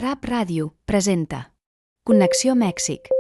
Rap Ràdio presenta Connexió Mèxic.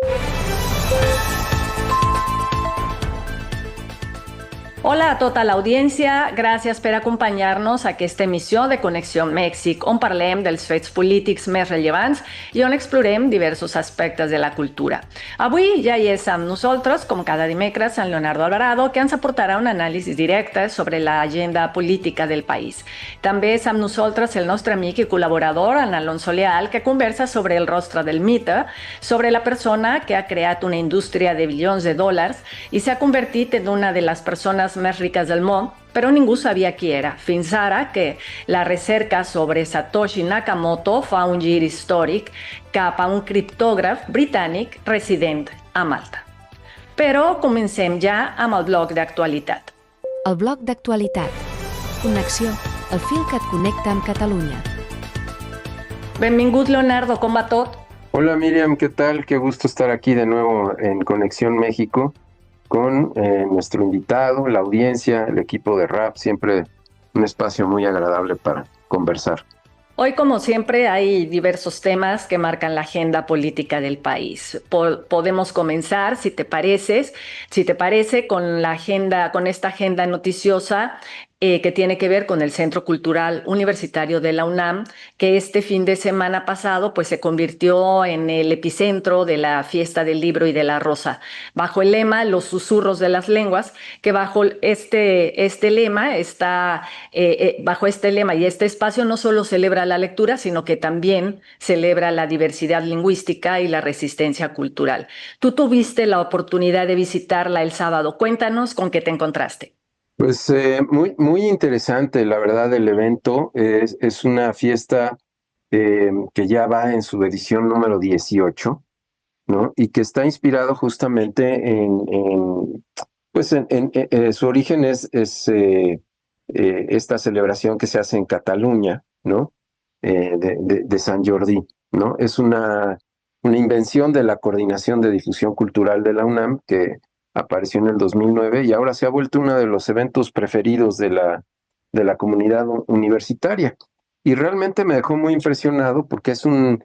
Hola a tota l'audiència, gràcies per acompanyar-nos a aquesta emissió de Connexió Mèxic, on parlem dels fets polítics més rellevants i on explorem diversos aspectes de la cultura. Avui ja hi és amb nosaltres, com cada dimecres, en Leonardo Alvarado, que ens aportarà un anàlisi directe sobre l'agenda política del país. També és amb nosaltres el nostre amic i col·laborador, en Alonso Leal, que conversa sobre el rostre del mite, sobre la persona que ha creat una indústria de bilions de dòlars i s'ha convertit en una de les persones més riques del món, però ningú sabia qui era, fins ara que la recerca sobre Satoshi Nakamoto fa un gir històric cap a un criptògraf britànic resident a Malta. Però comencem ja amb el bloc d'actualitat. El bloc d'actualitat. Connexió, el fil que et connecta amb Catalunya. Benvingut, Leonardo, com va tot? Hola Miriam, ¿qué tal? Qué gusto estar aquí de nuevo en Conexión México con nuestro invitado, la audiencia, el equipo de rap, siempre un espacio muy agradable para conversar. Hoy, como siempre, hay diversos temas que marcan la agenda política del país. Podemos comenzar, si te parece, con esta agenda noticiosa que tiene que ver con el Centro Cultural Universitario de la UNAM, que este fin de semana pasado pues, se convirtió en el epicentro de la Fiesta del Libro y de la Rosa, bajo el lema Los Susurros de las Lenguas, que bajo este lema y este espacio no solo celebra la lectura, sino que también celebra la diversidad lingüística y la resistencia cultural. Tú tuviste la oportunidad de visitarla el sábado. Cuéntanos con qué te encontraste. Pues muy interesante, la verdad, el evento. Es una fiesta que ya va en su edición número 18, ¿no? Y que está inspirado justamente su origen es esta celebración que se hace en Cataluña, ¿no? De Sant Jordi, ¿no? Es una invención de la Coordinación de Difusión Cultural de la UNAM que apareció en el 2009 y ahora se ha vuelto uno de los eventos preferidos de la comunidad universitaria. Y realmente me dejó muy impresionado porque son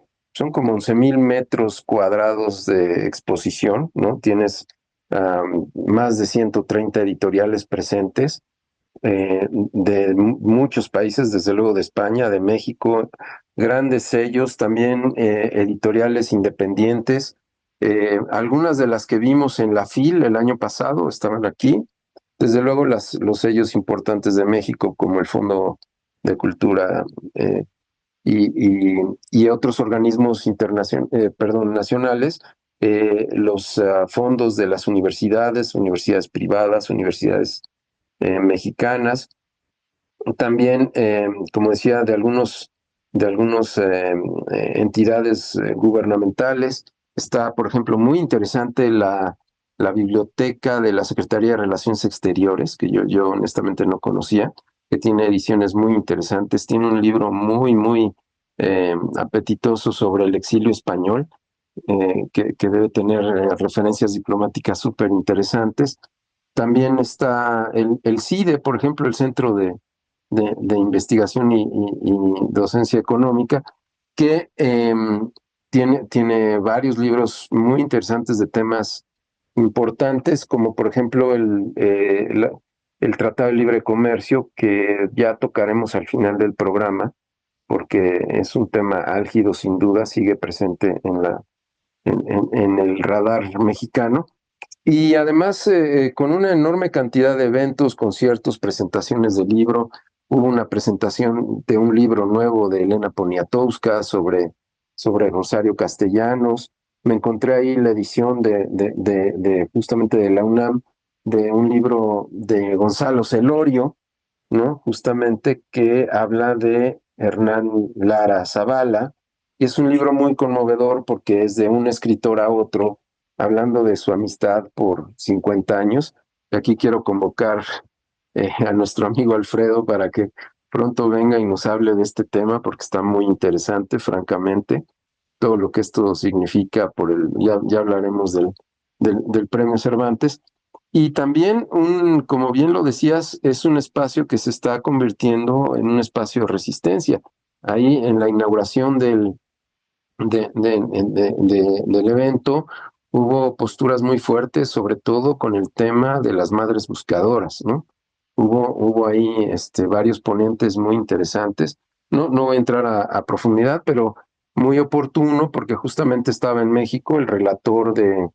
como 11,000 metros cuadrados de exposición, ¿no? Tienes más de 130 editoriales presentes de muchos países, desde luego de España, de México, grandes sellos, también editoriales independientes. Algunas de las que vimos en la FIL el año pasado estaban aquí. Desde luego los sellos importantes de México, como el Fondo de Cultura y otros organismos nacionales, los fondos de las universidades privadas, universidades mexicanas, también, como decía, de algunos entidades gubernamentales. Está, por ejemplo, muy interesante la biblioteca de la Secretaría de Relaciones Exteriores, que yo honestamente no conocía, que tiene ediciones muy interesantes. Tiene un libro muy apetitoso sobre el exilio español, que debe tener referencias diplomáticas súper interesantes. También está el CIDE, por ejemplo, el Centro de Investigación y Docencia Económica, que tiene varios libros muy interesantes de temas importantes, como por ejemplo el Tratado de Libre Comercio, que ya tocaremos al final del programa, porque es un tema álgido sin duda, sigue presente en el radar mexicano. Y además con una enorme cantidad de eventos, conciertos, presentaciones de libro. Hubo una presentación de un libro nuevo de Elena Poniatowska sobre Rosario Castellanos. Me encontré ahí la edición justamente de la UNAM, de un libro de Gonzalo Celorio, ¿no? Justamente que habla de Hernán Lara Zavala. Y es un libro muy conmovedor porque es de un escritor a otro, hablando de su amistad por 50 años. Y aquí quiero convocar a nuestro amigo Alfredo para que pronto venga y nos hable de este tema, porque está muy interesante, francamente, todo lo que esto significa ya hablaremos del Premio Cervantes. Y también, como bien lo decías, es un espacio que se está convirtiendo en un espacio de resistencia. Ahí en la inauguración del del evento, hubo posturas muy fuertes, sobre todo con el tema de las madres buscadoras, ¿no? Hubo ahí varios ponentes muy interesantes. No voy a entrar a profundidad, pero muy oportuno porque justamente estaba en México el relator de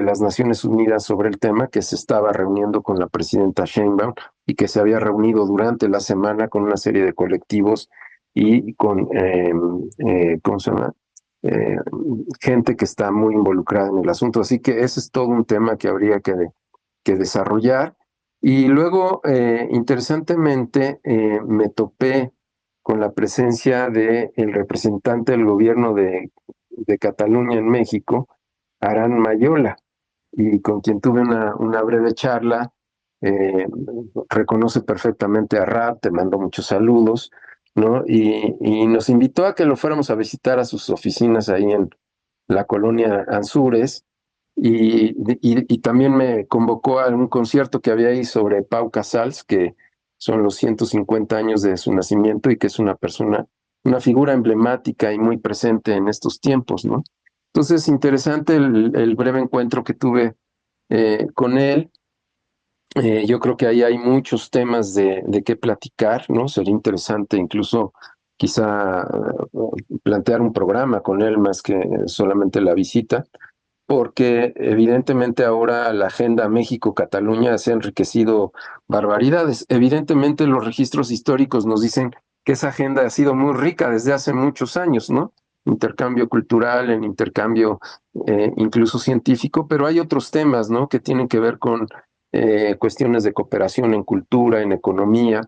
las Naciones Unidas sobre el tema, que se estaba reuniendo con la presidenta Sheinbaum y que se había reunido durante la semana con una serie de colectivos y con, ¿cómo se llama? Eh, Gente que está muy involucrada en el asunto. Así que ese es todo un tema que habría que desarrollar. Y luego, interesantemente, me topé con la presencia del representante del gobierno de Cataluña en México, Aran Mayola, y con quien tuve una breve charla. eh, Reconoce perfectamente a Rap, te mandó muchos saludos, ¿no? Y nos invitó a que lo fuéramos a visitar a sus oficinas ahí en la colonia Anzures, y también me convocó a un concierto que había ahí sobre Pau Casals, que son los 150 años de su nacimiento y que es una persona, una figura emblemática y muy presente en estos tiempos, ¿no? Entonces, interesante el breve encuentro que tuve con él. Yo creo que ahí hay muchos temas de qué platicar, ¿no? Sería interesante incluso quizá plantear un programa con él más que solamente la visita, porque evidentemente ahora la agenda México-Cataluña se ha enriquecido barbaridades. Evidentemente los registros históricos nos dicen que esa agenda ha sido muy rica desde hace muchos años, ¿no? Intercambio cultural, en intercambio incluso científico, pero hay otros temas, ¿no? Que tienen que ver con cuestiones de cooperación en cultura, en economía,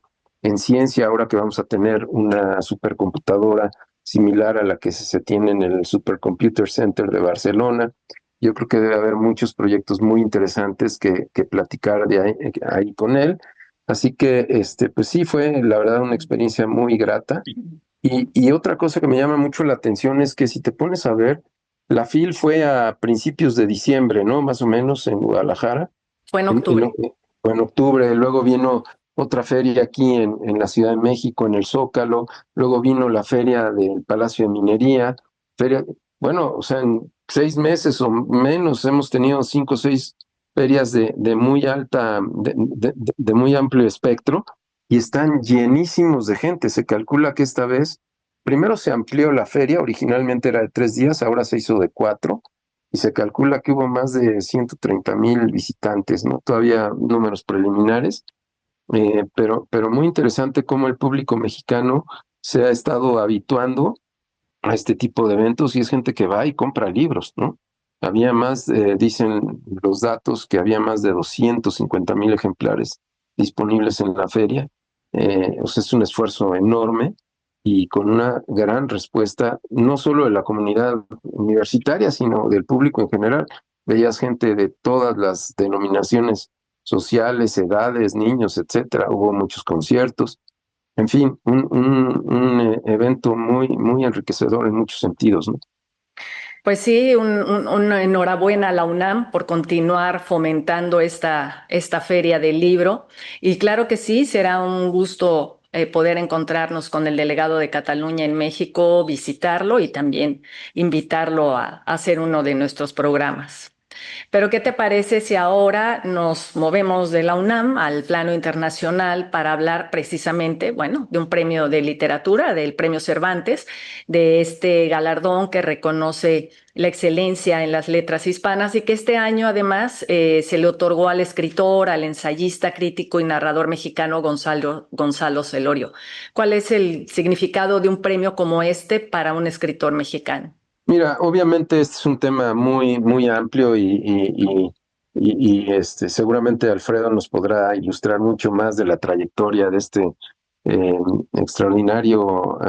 en ciencia, ahora que vamos a tener una supercomputadora similar a la que se tiene en el Supercomputer Center de Barcelona. Yo creo que debe haber muchos proyectos muy interesantes que platicar ahí con él. Así que, pues sí, fue la verdad una experiencia muy grata. Y otra cosa que me llama mucho la atención es que si te pones a ver, la FIL fue a principios de diciembre, ¿no? Más o menos en Guadalajara, Fue en en, en, octubre. fue en octubre. Luego vino otra feria aquí en la Ciudad de México, en el Zócalo. Luego vino la feria del Palacio de Minería. Feria, bueno, o sea, en 6 meses o menos hemos tenido 5 o 6 ferias de muy alta, de muy amplio espectro, y están llenísimos de gente. Se calcula que esta vez, primero se amplió la feria, originalmente era de 3 días, ahora se hizo de 4, y se calcula que hubo más de 130,000 visitantes, ¿no? Todavía números preliminares, pero muy interesante cómo el público mexicano se ha estado habituando a este tipo de eventos, y es gente que va y compra libros, ¿no? Había más, dicen los datos, que había más de 250,000 ejemplares disponibles en la feria. O sea, es un esfuerzo enorme y con una gran respuesta, no solo de la comunidad universitaria, sino del público en general. Veías gente de todas las denominaciones sociales, edades, niños, etcétera. Hubo muchos conciertos. En fin, un evento muy enriquecedor en muchos sentidos, ¿no? Pues sí, una enhorabuena a la UNAM por continuar fomentando esta feria del libro. Y claro que sí, será un gusto poder encontrarnos con el delegado de Cataluña en México, visitarlo y también invitarlo a hacer uno de nuestros programas. Pero ¿qué te parece si ahora nos movemos de la UNAM al plano internacional para hablar precisamente, bueno, de un premio de literatura, del Premio Cervantes, de este galardón que reconoce la excelencia en las letras hispanas y que este año además se le otorgó al escritor, al ensayista, crítico y narrador mexicano Gonzalo Celorio? ¿Cuál es el significado de un premio como este para un escritor mexicano? Mira, obviamente este es un tema muy amplio seguramente Alfredo nos podrá ilustrar mucho más de la trayectoria de este eh, extraordinario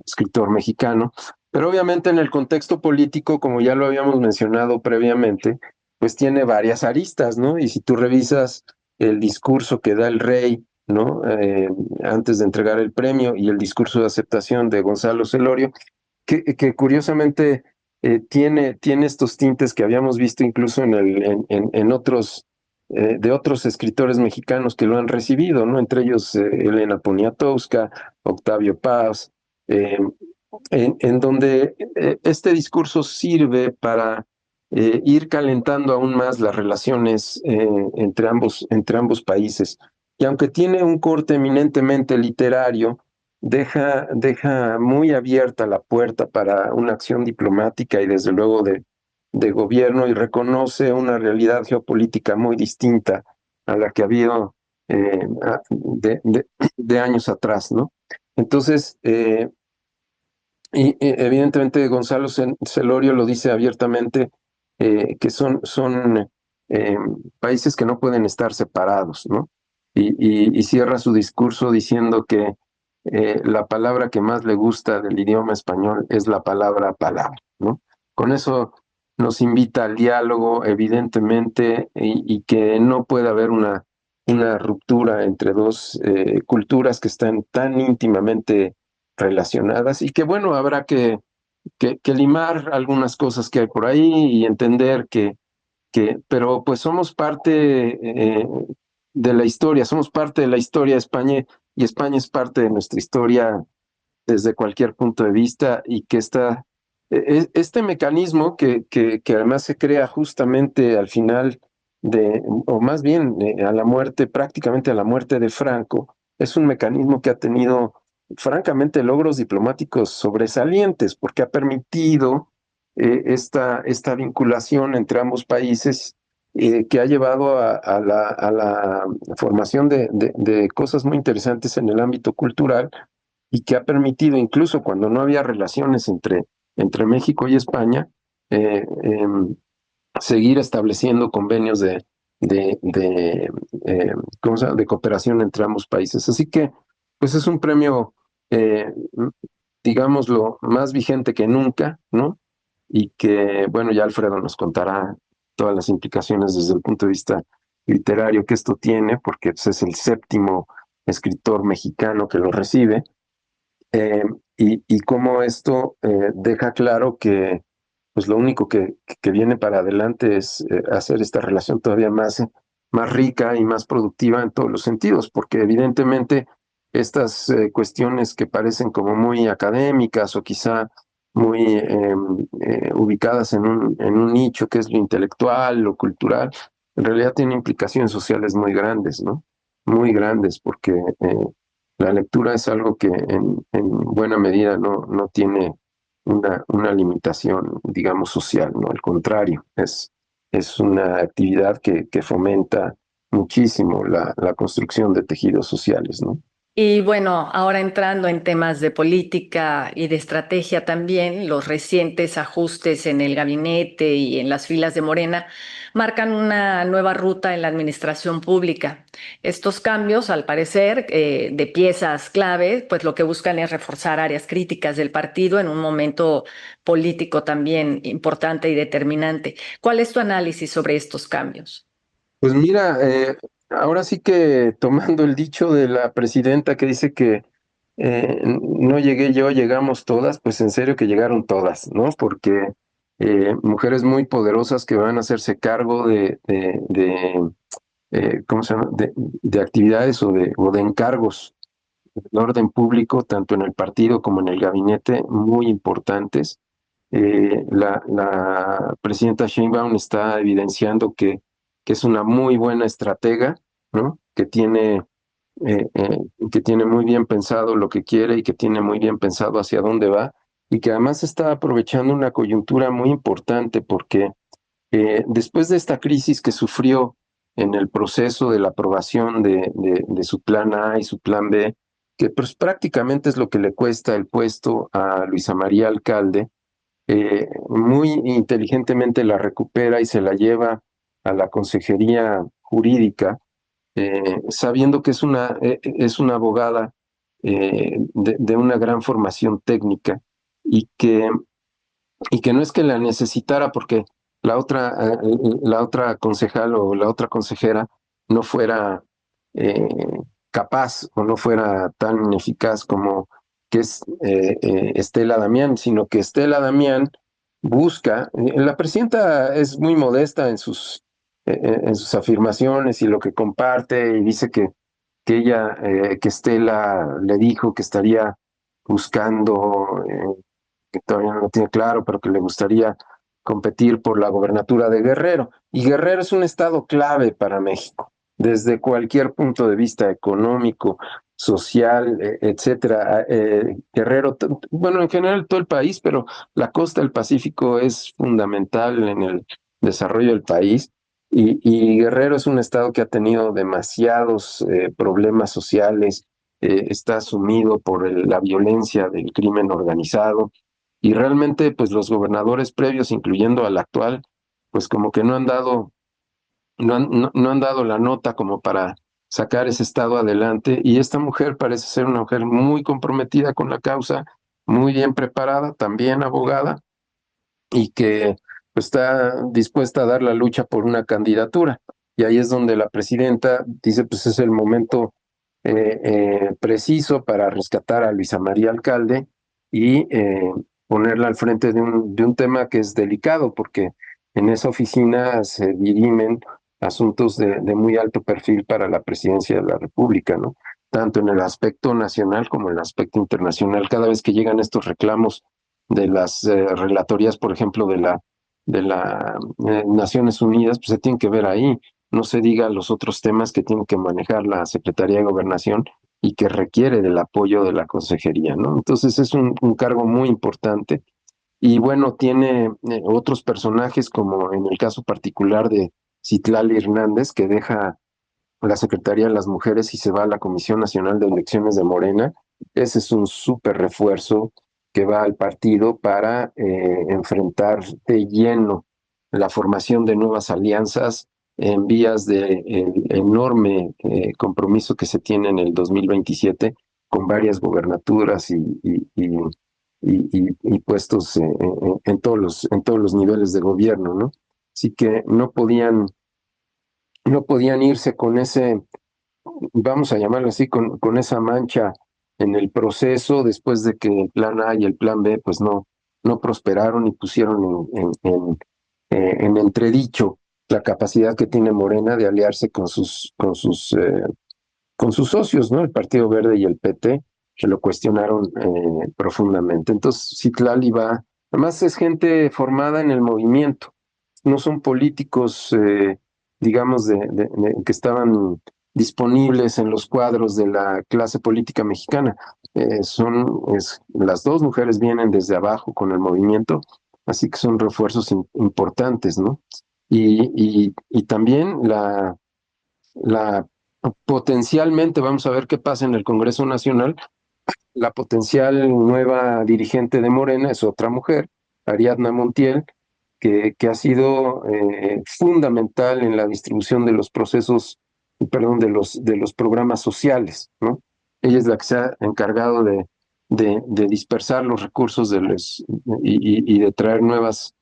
escritor mexicano, pero obviamente en el contexto político, como ya lo habíamos mencionado previamente, pues tiene varias aristas, ¿no? Y si tú revisas el discurso que da el rey, ¿no? Antes de entregar el premio, y el discurso de aceptación de Gonzalo Celorio, que curiosamente tiene estos tintes que habíamos visto incluso en otros, de otros escritores mexicanos que lo han recibido, ¿no? Entre ellos Elena Poniatowska, Octavio Paz, eh, en donde este discurso sirve para ir calentando aún más las relaciones entre ambos países. Y aunque tiene un corte eminentemente literario, deja muy abierta la puerta para una acción diplomática y desde luego de gobierno, y reconoce una realidad geopolítica muy distinta a la que ha habido de años atrás, ¿no? Entonces, y evidentemente Gonzalo Celorio lo dice abiertamente, que son eh, países que no pueden estar separados, ¿no? Y cierra su discurso diciendo que la palabra que más le gusta del idioma español es la palabra palabra, ¿no? Con eso nos invita al diálogo, evidentemente, y que no puede haber una ruptura entre dos culturas que están tan íntimamente relacionadas y que bueno, habrá que limar algunas cosas que hay por ahí y entender pero pues somos parte de la historia, somos parte de la historia de España y España es parte de nuestra historia desde cualquier punto de vista y que este mecanismo que además se crea justamente al final o más bien a la muerte, prácticamente a la muerte de Franco, es un mecanismo que ha tenido francamente logros diplomáticos sobresalientes porque ha permitido esta vinculación entre ambos países que ha llevado a la formación de cosas muy interesantes en el ámbito cultural y que ha permitido, incluso cuando no había relaciones entre México y España, eh, eh, seguir estableciendo convenios ¿cómo se llama? De cooperación entre ambos países. Así que, pues es un premio, eh, digámoslo, más vigente que nunca, ¿no? Y que, bueno, ya Alfredo nos contará todas las implicaciones desde el punto de vista literario que esto tiene, porque pues, es el séptimo escritor mexicano que lo recibe, eh, y cómo esto deja claro que pues lo único que viene para adelante es hacer esta relación todavía más rica y más productiva en todos los sentidos, porque evidentemente estas cuestiones que parecen como muy académicas o quizá muy ubicadas en un nicho que es lo intelectual, lo cultural, en realidad tienen implicaciones sociales muy grandes, ¿no? Muy grandes, porque la lectura es algo que en buena medida no tiene una limitación, digamos, social, ¿no? Al contrario, es una actividad que fomenta muchísimo la construcción de tejidos sociales, ¿no? Y bueno, ahora entrando en temas de política y de estrategia también, los recientes ajustes en el gabinete y en las filas de Morena marcan una nueva ruta en la administración pública. Estos cambios, al parecer, de piezas clave, pues lo que buscan es reforzar áreas críticas del partido en un momento político también importante y determinante. ¿Cuál es tu análisis sobre estos cambios? Pues mira, ahora sí que tomando el dicho de la presidenta que dice que no llegué yo, llegamos todas, pues en serio que llegaron todas, ¿no? Porque mujeres muy poderosas que van a hacerse cargo ¿cómo se llama? De actividades o de encargos del orden público, tanto en el partido como en el gabinete, muy importantes. La presidenta Sheinbaum está evidenciando que es una muy buena estratega, ¿no? Que tiene muy bien pensado lo que quiere y que tiene muy bien pensado hacia dónde va, y que además está aprovechando una coyuntura muy importante porque después de esta crisis que sufrió en el proceso de la aprobación de su plan A y su plan B, que pues prácticamente es lo que le cuesta el puesto a Luisa María Alcalde, muy inteligentemente la recupera y se la lleva a la Consejería Jurídica, sabiendo que es una abogada de una gran formación técnica y que no es que la necesitara porque la otra concejal o la otra consejera no fuera eh, capaz o no fuera tan eficaz como que es Estela Damián, sino que Estela Damián busca, la presidenta es muy modesta en sus afirmaciones y lo que comparte y dice que Estela le dijo que estaría buscando, que todavía no lo tiene claro, pero que le gustaría competir por la gobernatura de Guerrero. Y Guerrero es un estado clave para México, desde cualquier punto de vista económico, social, etcétera. Guerrero, bueno, en general todo el país, pero la costa del Pacífico es fundamental en el desarrollo del país. Y Guerrero es un estado que ha tenido demasiados problemas sociales, está sumido por la violencia del crimen organizado y realmente pues los gobernadores previos, incluyendo al actual, pues como que no han dado la nota como para sacar ese estado adelante y esta mujer parece ser una mujer muy comprometida con la causa, muy bien preparada, también abogada y que pues, está dispuesta a dar la lucha por una candidatura. Y ahí es donde la presidenta dice, pues es el momento preciso para rescatar a Luisa María Alcalde y ponerla al frente de un tema que es delicado, porque en esa oficina se dirimen asuntos de muy alto perfil para la presidencia de la República, ¿no? Tanto en el aspecto nacional como en el aspecto internacional. Cada vez que llegan estos reclamos de las relatorías, por ejemplo, de la Naciones Unidas, pues se tienen que ver ahí. No se diga los otros temas que tiene que manejar la Secretaría de Gobernación y que requiere del apoyo de la Consejería, ¿no? Entonces es un cargo muy importante. Y bueno, tiene otros personajes, como en el caso particular de Citlali Hernández, que deja la Secretaría de las Mujeres y se va a la Comisión Nacional de Elecciones de Morena. Ese es un súper refuerzo que va al partido para enfrentar de lleno la formación de nuevas alianzas en vías de el enorme compromiso que se tiene en el 2027 con varias gobernaturas y puestos en todos los niveles de gobierno, ¿no? Así que no podían irse con ese, vamos a llamarlo así, con esa mancha en el proceso después de que el plan A y el plan B pues no prosperaron y pusieron en entredicho la capacidad que tiene Morena de aliarse con sus socios, ¿no? El Partido Verde y el PT, que lo cuestionaron profundamente. Entonces, Citlali va, además es gente formada en el movimiento, no son políticos, digamos, que estaban disponibles en los cuadros de la clase política mexicana. Las dos mujeres vienen desde abajo con el movimiento, así que son refuerzos importantes, ¿no? Y también la potencialmente, vamos a ver qué pasa en el Congreso Nacional, la potencial nueva dirigente de Morena es otra mujer, Ariadna Montiel, que ha sido fundamental en la distribución de los procesos, perdón, de los programas sociales, ¿no? Ella es la que se ha encargado de dispersar los recursos y de traer nuevas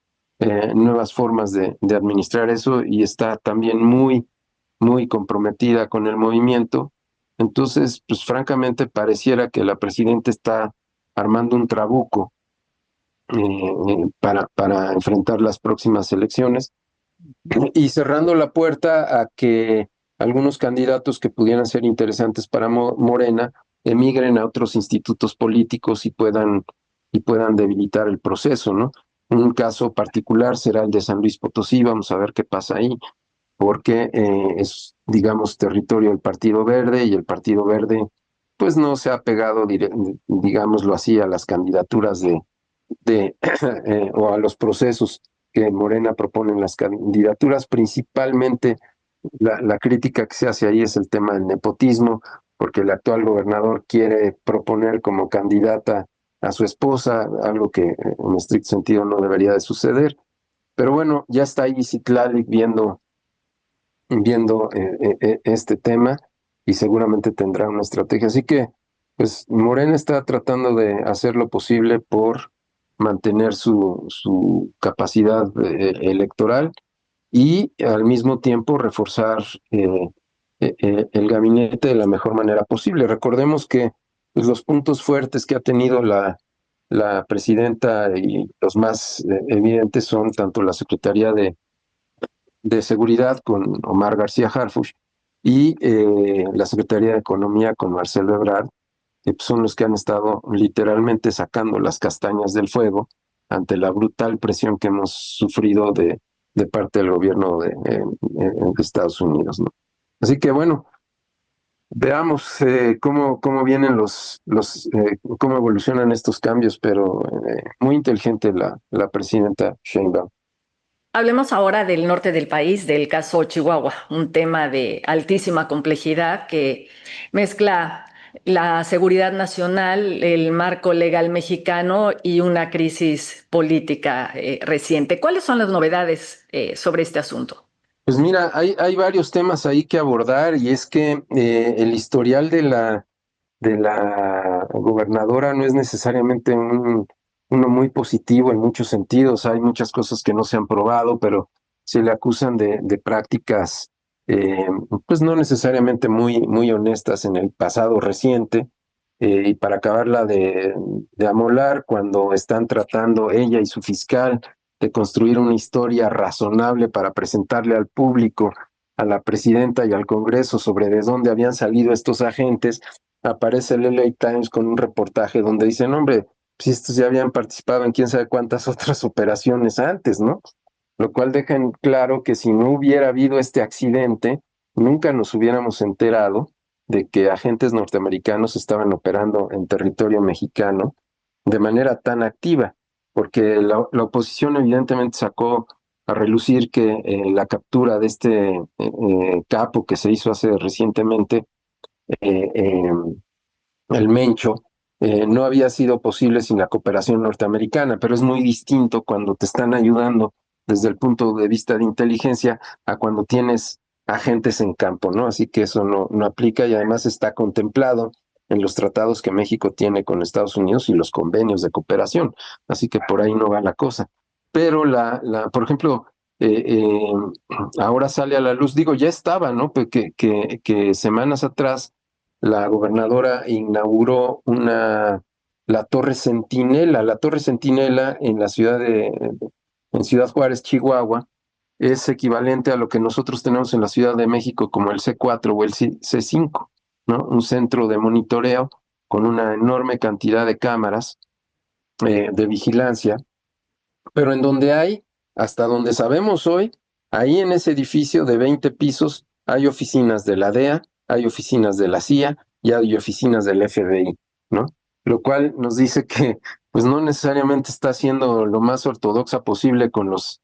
formas de administrar eso y está también muy comprometida con el movimiento. Entonces, pues francamente pareciera que la presidenta está armando un trabuco para enfrentar las próximas elecciones y cerrando la puerta a que algunos candidatos que pudieran ser interesantes para Morena emigren a otros institutos políticos y puedan debilitar el proceso, ¿no? Un caso particular será el de San Luis Potosí, vamos a ver qué pasa ahí, porque es, digamos, territorio del Partido Verde y el Partido Verde pues no se ha pegado, digámoslo así, a las candidaturas o a los procesos que Morena propone en las candidaturas. Principalmente la crítica que se hace ahí es el tema del nepotismo, porque el actual gobernador quiere proponer como candidata a su esposa, algo que en estricto sentido no debería de suceder. Pero bueno, ya está ahí Citlali viendo este tema y seguramente tendrá una estrategia. Así que, pues, Morena está tratando de hacer lo posible por mantener su capacidad electoral y al mismo tiempo reforzar el gabinete de la mejor manera posible. Recordemos que pues, los puntos fuertes que ha tenido la presidenta y los más evidentes son tanto la Secretaría de Seguridad con Omar García Harfuch y la Secretaría de Economía con Marcelo Ebrard, que son los que han estado literalmente sacando las castañas del fuego ante la brutal presión que hemos sufrido de parte del gobierno de Estados Unidos, ¿no? Así que bueno, veamos cómo vienen cómo evolucionan estos cambios, pero muy inteligente la presidenta Sheinbaum. Hablemos ahora del norte del país, del caso Chihuahua, un tema de altísima complejidad que mezcla la seguridad nacional, el marco legal mexicano y una crisis política reciente. ¿Cuáles son las novedades sobre este asunto? Pues mira, hay varios temas ahí que abordar y es que el historial de la gobernadora no es necesariamente uno muy positivo en muchos sentidos. Hay muchas cosas que no se han probado, pero se le acusan de prácticas, eh, pues no necesariamente muy honestas en el pasado reciente. Y para acabarla de amolar, cuando están tratando ella y su fiscal de construir una historia razonable para presentarle al público, a la presidenta y al Congreso sobre de dónde habían salido estos agentes, aparece el LA Times con un reportaje donde dicen, hombre, si estos ya habían participado en quién sabe cuántas otras operaciones antes, ¿no? Lo cual deja en claro que si no hubiera habido este accidente, nunca nos hubiéramos enterado de que agentes norteamericanos estaban operando en territorio mexicano de manera tan activa, porque la oposición evidentemente sacó a relucir que la captura de este capo que se hizo hace recientemente, eh, eh, el Mencho, no había sido posible sin la cooperación norteamericana, pero es muy distinto cuando te están ayudando desde el punto de vista de inteligencia a cuando tienes agentes en campo, ¿no? Así que eso no aplica y además está contemplado en los tratados que México tiene con Estados Unidos y los convenios de cooperación. Así que por ahí no va la cosa. Pero por ejemplo, eh, eh, ahora sale a la luz, digo, ya estaba, ¿no? Que semanas atrás la gobernadora inauguró la Torre Centinela en en Ciudad Juárez, Chihuahua, es equivalente a lo que nosotros tenemos en la Ciudad de México como el C4 o el C5, ¿no? Un centro de monitoreo con una enorme cantidad de cámaras de vigilancia, pero en donde hay, hasta donde sabemos hoy, ahí en ese edificio de 20 pisos hay oficinas de la DEA, hay oficinas de la CIA y hay oficinas del FBI, ¿no? Lo cual nos dice que pues no necesariamente está siendo lo más ortodoxa posible con los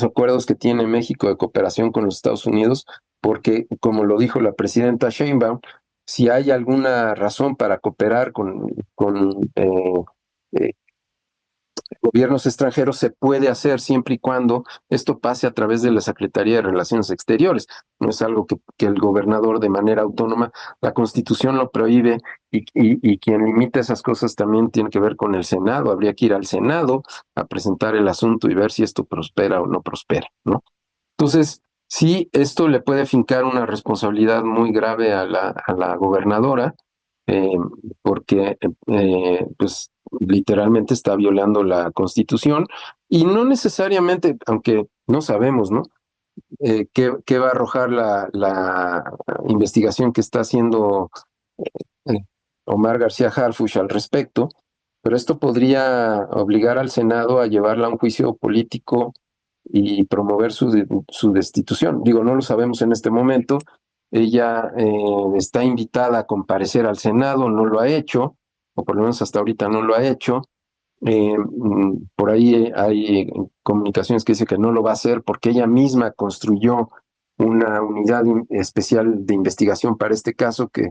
acuerdos que tiene México de cooperación con los Estados Unidos, porque como lo dijo la presidenta Sheinbaum, si hay alguna razón para cooperar con gobiernos extranjeros se puede hacer siempre y cuando esto pase a través de la Secretaría de Relaciones Exteriores. No es algo que el gobernador de manera autónoma, la Constitución lo prohíbe y quien limita esas cosas también tiene que ver con el Senado. Habría que ir al Senado a presentar el asunto y ver si esto prospera o no prospera, ¿no? Entonces, sí, esto le puede fincar una responsabilidad muy grave a la gobernadora, eh, porque pues literalmente está violando la Constitución y no necesariamente, aunque no sabemos, ¿no? ¿Qué va a arrojar la investigación que está haciendo eh, Omar García Harfuch al respecto? Pero esto podría obligar al Senado a llevarla a un juicio político y promover su destitución. Digo, no lo sabemos en este momento. Ella está invitada a comparecer al Senado, no lo ha hecho, o por lo menos hasta ahorita no lo ha hecho. Por ahí hay comunicaciones que dicen que no lo va a hacer porque ella misma construyó una unidad especial de investigación para este caso que,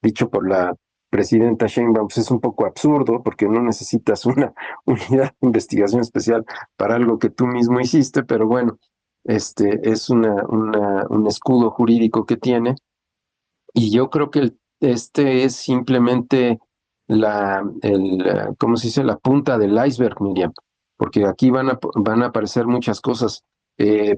dicho por la presidenta Sheinbaum, pues es un poco absurdo porque no necesitas una unidad de investigación especial para algo que tú mismo hiciste, pero bueno, es un escudo jurídico que tiene y yo creo que este es simplemente ¿cómo se dice? La punta del iceberg, Miriam, porque aquí van a aparecer muchas cosas.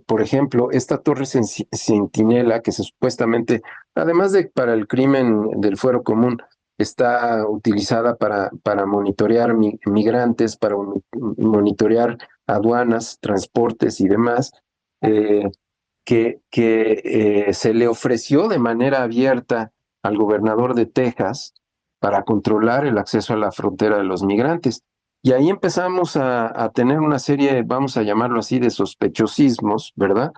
Por ejemplo, esta torre centinela que se supuestamente, además de para el crimen del fuero común, está utilizada para monitorear migrantes, para monitorear aduanas, transportes y demás. eh, que se le ofreció de manera abierta al gobernador de Texas para controlar el acceso a la frontera de los migrantes. Y ahí empezamos a tener una serie, vamos a llamarlo así, de sospechosismos, ¿verdad?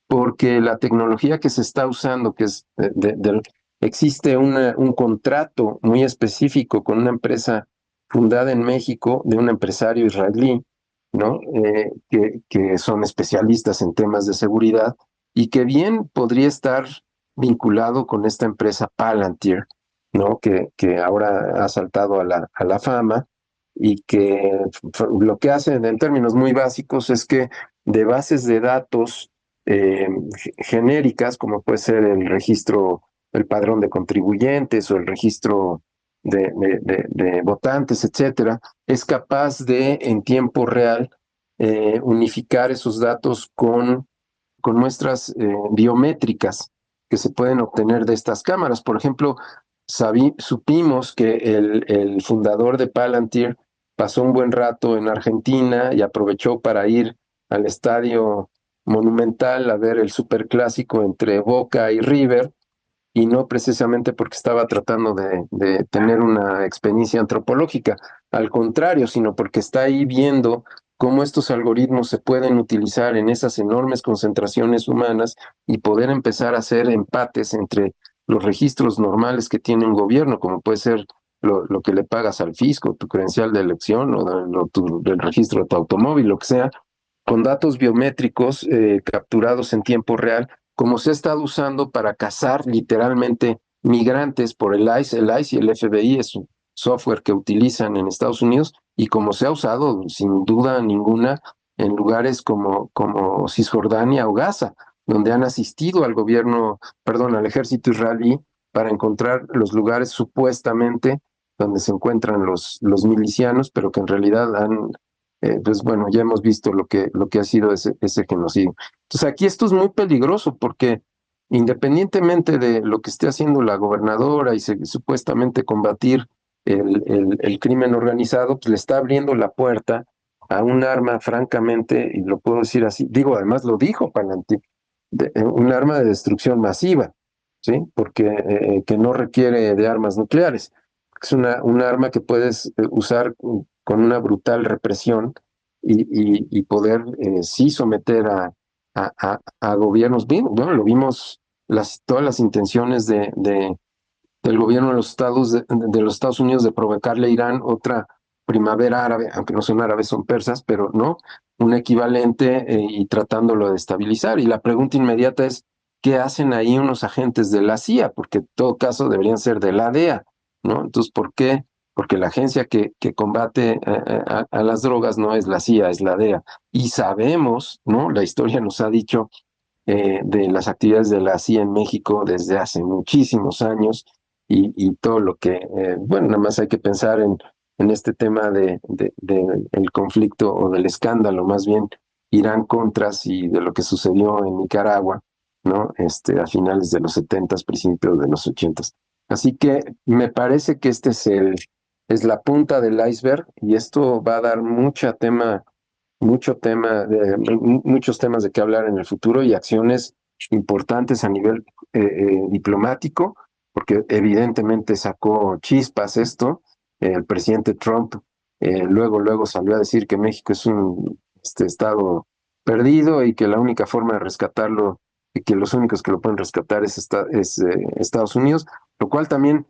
Porque la tecnología que se está usando, que es existe un contrato muy específico con una empresa fundada en México de un empresario israelí, ¿no? Que son especialistas en temas de seguridad y que bien podría estar vinculado con esta empresa Palantir, ¿no? Que ahora ha saltado a la fama y que lo que hacen en términos muy básicos es que de bases de datos genéricas, como puede ser el registro, el padrón de contribuyentes o el registro de votantes, etcétera, es capaz de en tiempo real unificar esos datos con muestras biométricas que se pueden obtener de estas cámaras. Por ejemplo, supimos que el fundador de Palantir pasó un buen rato en Argentina y aprovechó para ir al estadio Monumental a ver el superclásico entre Boca y River, y no precisamente porque estaba tratando de tener una experiencia antropológica, al contrario, sino porque está ahí viendo cómo estos algoritmos se pueden utilizar en esas enormes concentraciones humanas y poder empezar a hacer empates entre los registros normales que tiene un gobierno, como puede ser lo que le pagas al fisco, tu credencial de elección o el registro de tu automóvil, lo que sea, con datos biométricos capturados en tiempo real, como se ha estado usando para cazar literalmente migrantes por el ICE. El ICE y el FBI es un software que utilizan en Estados Unidos y como se ha usado sin duda ninguna en lugares como Cisjordania o Gaza, donde han asistido al gobierno, perdón, al ejército israelí para encontrar los lugares supuestamente donde se encuentran los milicianos, pero que en realidad pues bueno, ya hemos visto lo que ha sido ese genocidio. Entonces aquí esto es muy peligroso porque independientemente de lo que esté haciendo la gobernadora y supuestamente combatir el crimen organizado, pues le está abriendo la puerta a un arma, francamente, y lo puedo decir así, digo, además lo dijo Palantir, un arma de destrucción masiva, ¿sí? Porque que no requiere de armas nucleares. Es un arma que puedes usar con una brutal represión y poder sí someter a gobiernos. Bien, bueno, lo vimos todas las intenciones del gobierno de los Estados Unidos de provocarle a Irán otra primavera árabe, aunque no son árabes, son persas, pero no, un equivalente y tratándolo de estabilizar. Y la pregunta inmediata es, ¿qué hacen ahí unos agentes de la CIA? Porque en todo caso deberían ser de la DEA, ¿no? Entonces, ¿por qué? Porque la agencia que combate a las drogas no es la CIA, es la DEA. Y sabemos, ¿no? La historia nos ha dicho de las actividades de la CIA en México desde hace muchísimos años y todo lo que, bueno, nada más hay que pensar en este tema el conflicto o del escándalo, más bien Irán-Contras y de lo que sucedió en Nicaragua, ¿no? A finales de los 70, principios de los 80. Así que me parece que es la punta del iceberg y esto va a dar muchos temas de qué hablar en el futuro y acciones importantes a nivel diplomático, porque evidentemente sacó chispas esto. El presidente Trump luego salió a decir que México es un estado perdido y que la única forma de rescatarlo y que los únicos que lo pueden rescatar es Estados Unidos, lo cual también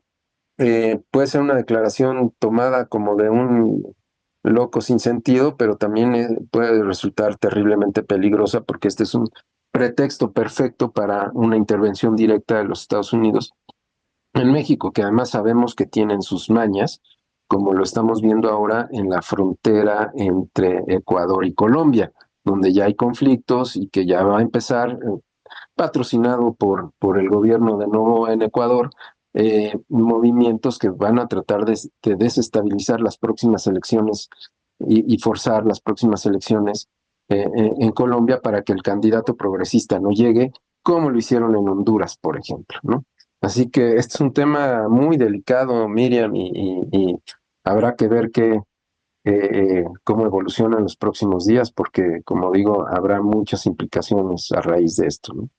puede ser una declaración tomada como de un loco sin sentido, pero también puede resultar terriblemente peligrosa porque este es un pretexto perfecto para una intervención directa de los Estados Unidos en México, que además sabemos que tienen sus mañas, como lo estamos viendo ahora en la frontera entre Ecuador y Colombia, donde ya hay conflictos y que ya va a empezar, patrocinado por el gobierno de nuevo en Ecuador, movimientos que van a tratar de desestabilizar las próximas elecciones y forzar las próximas elecciones en Colombia para que el candidato progresista no llegue, como lo hicieron en Honduras, por ejemplo, ¿no? Así que este es un tema muy delicado, Miriam, y habrá que ver cómo evoluciona en los próximos días, porque, como digo, habrá muchas implicaciones a raíz de esto, ¿no?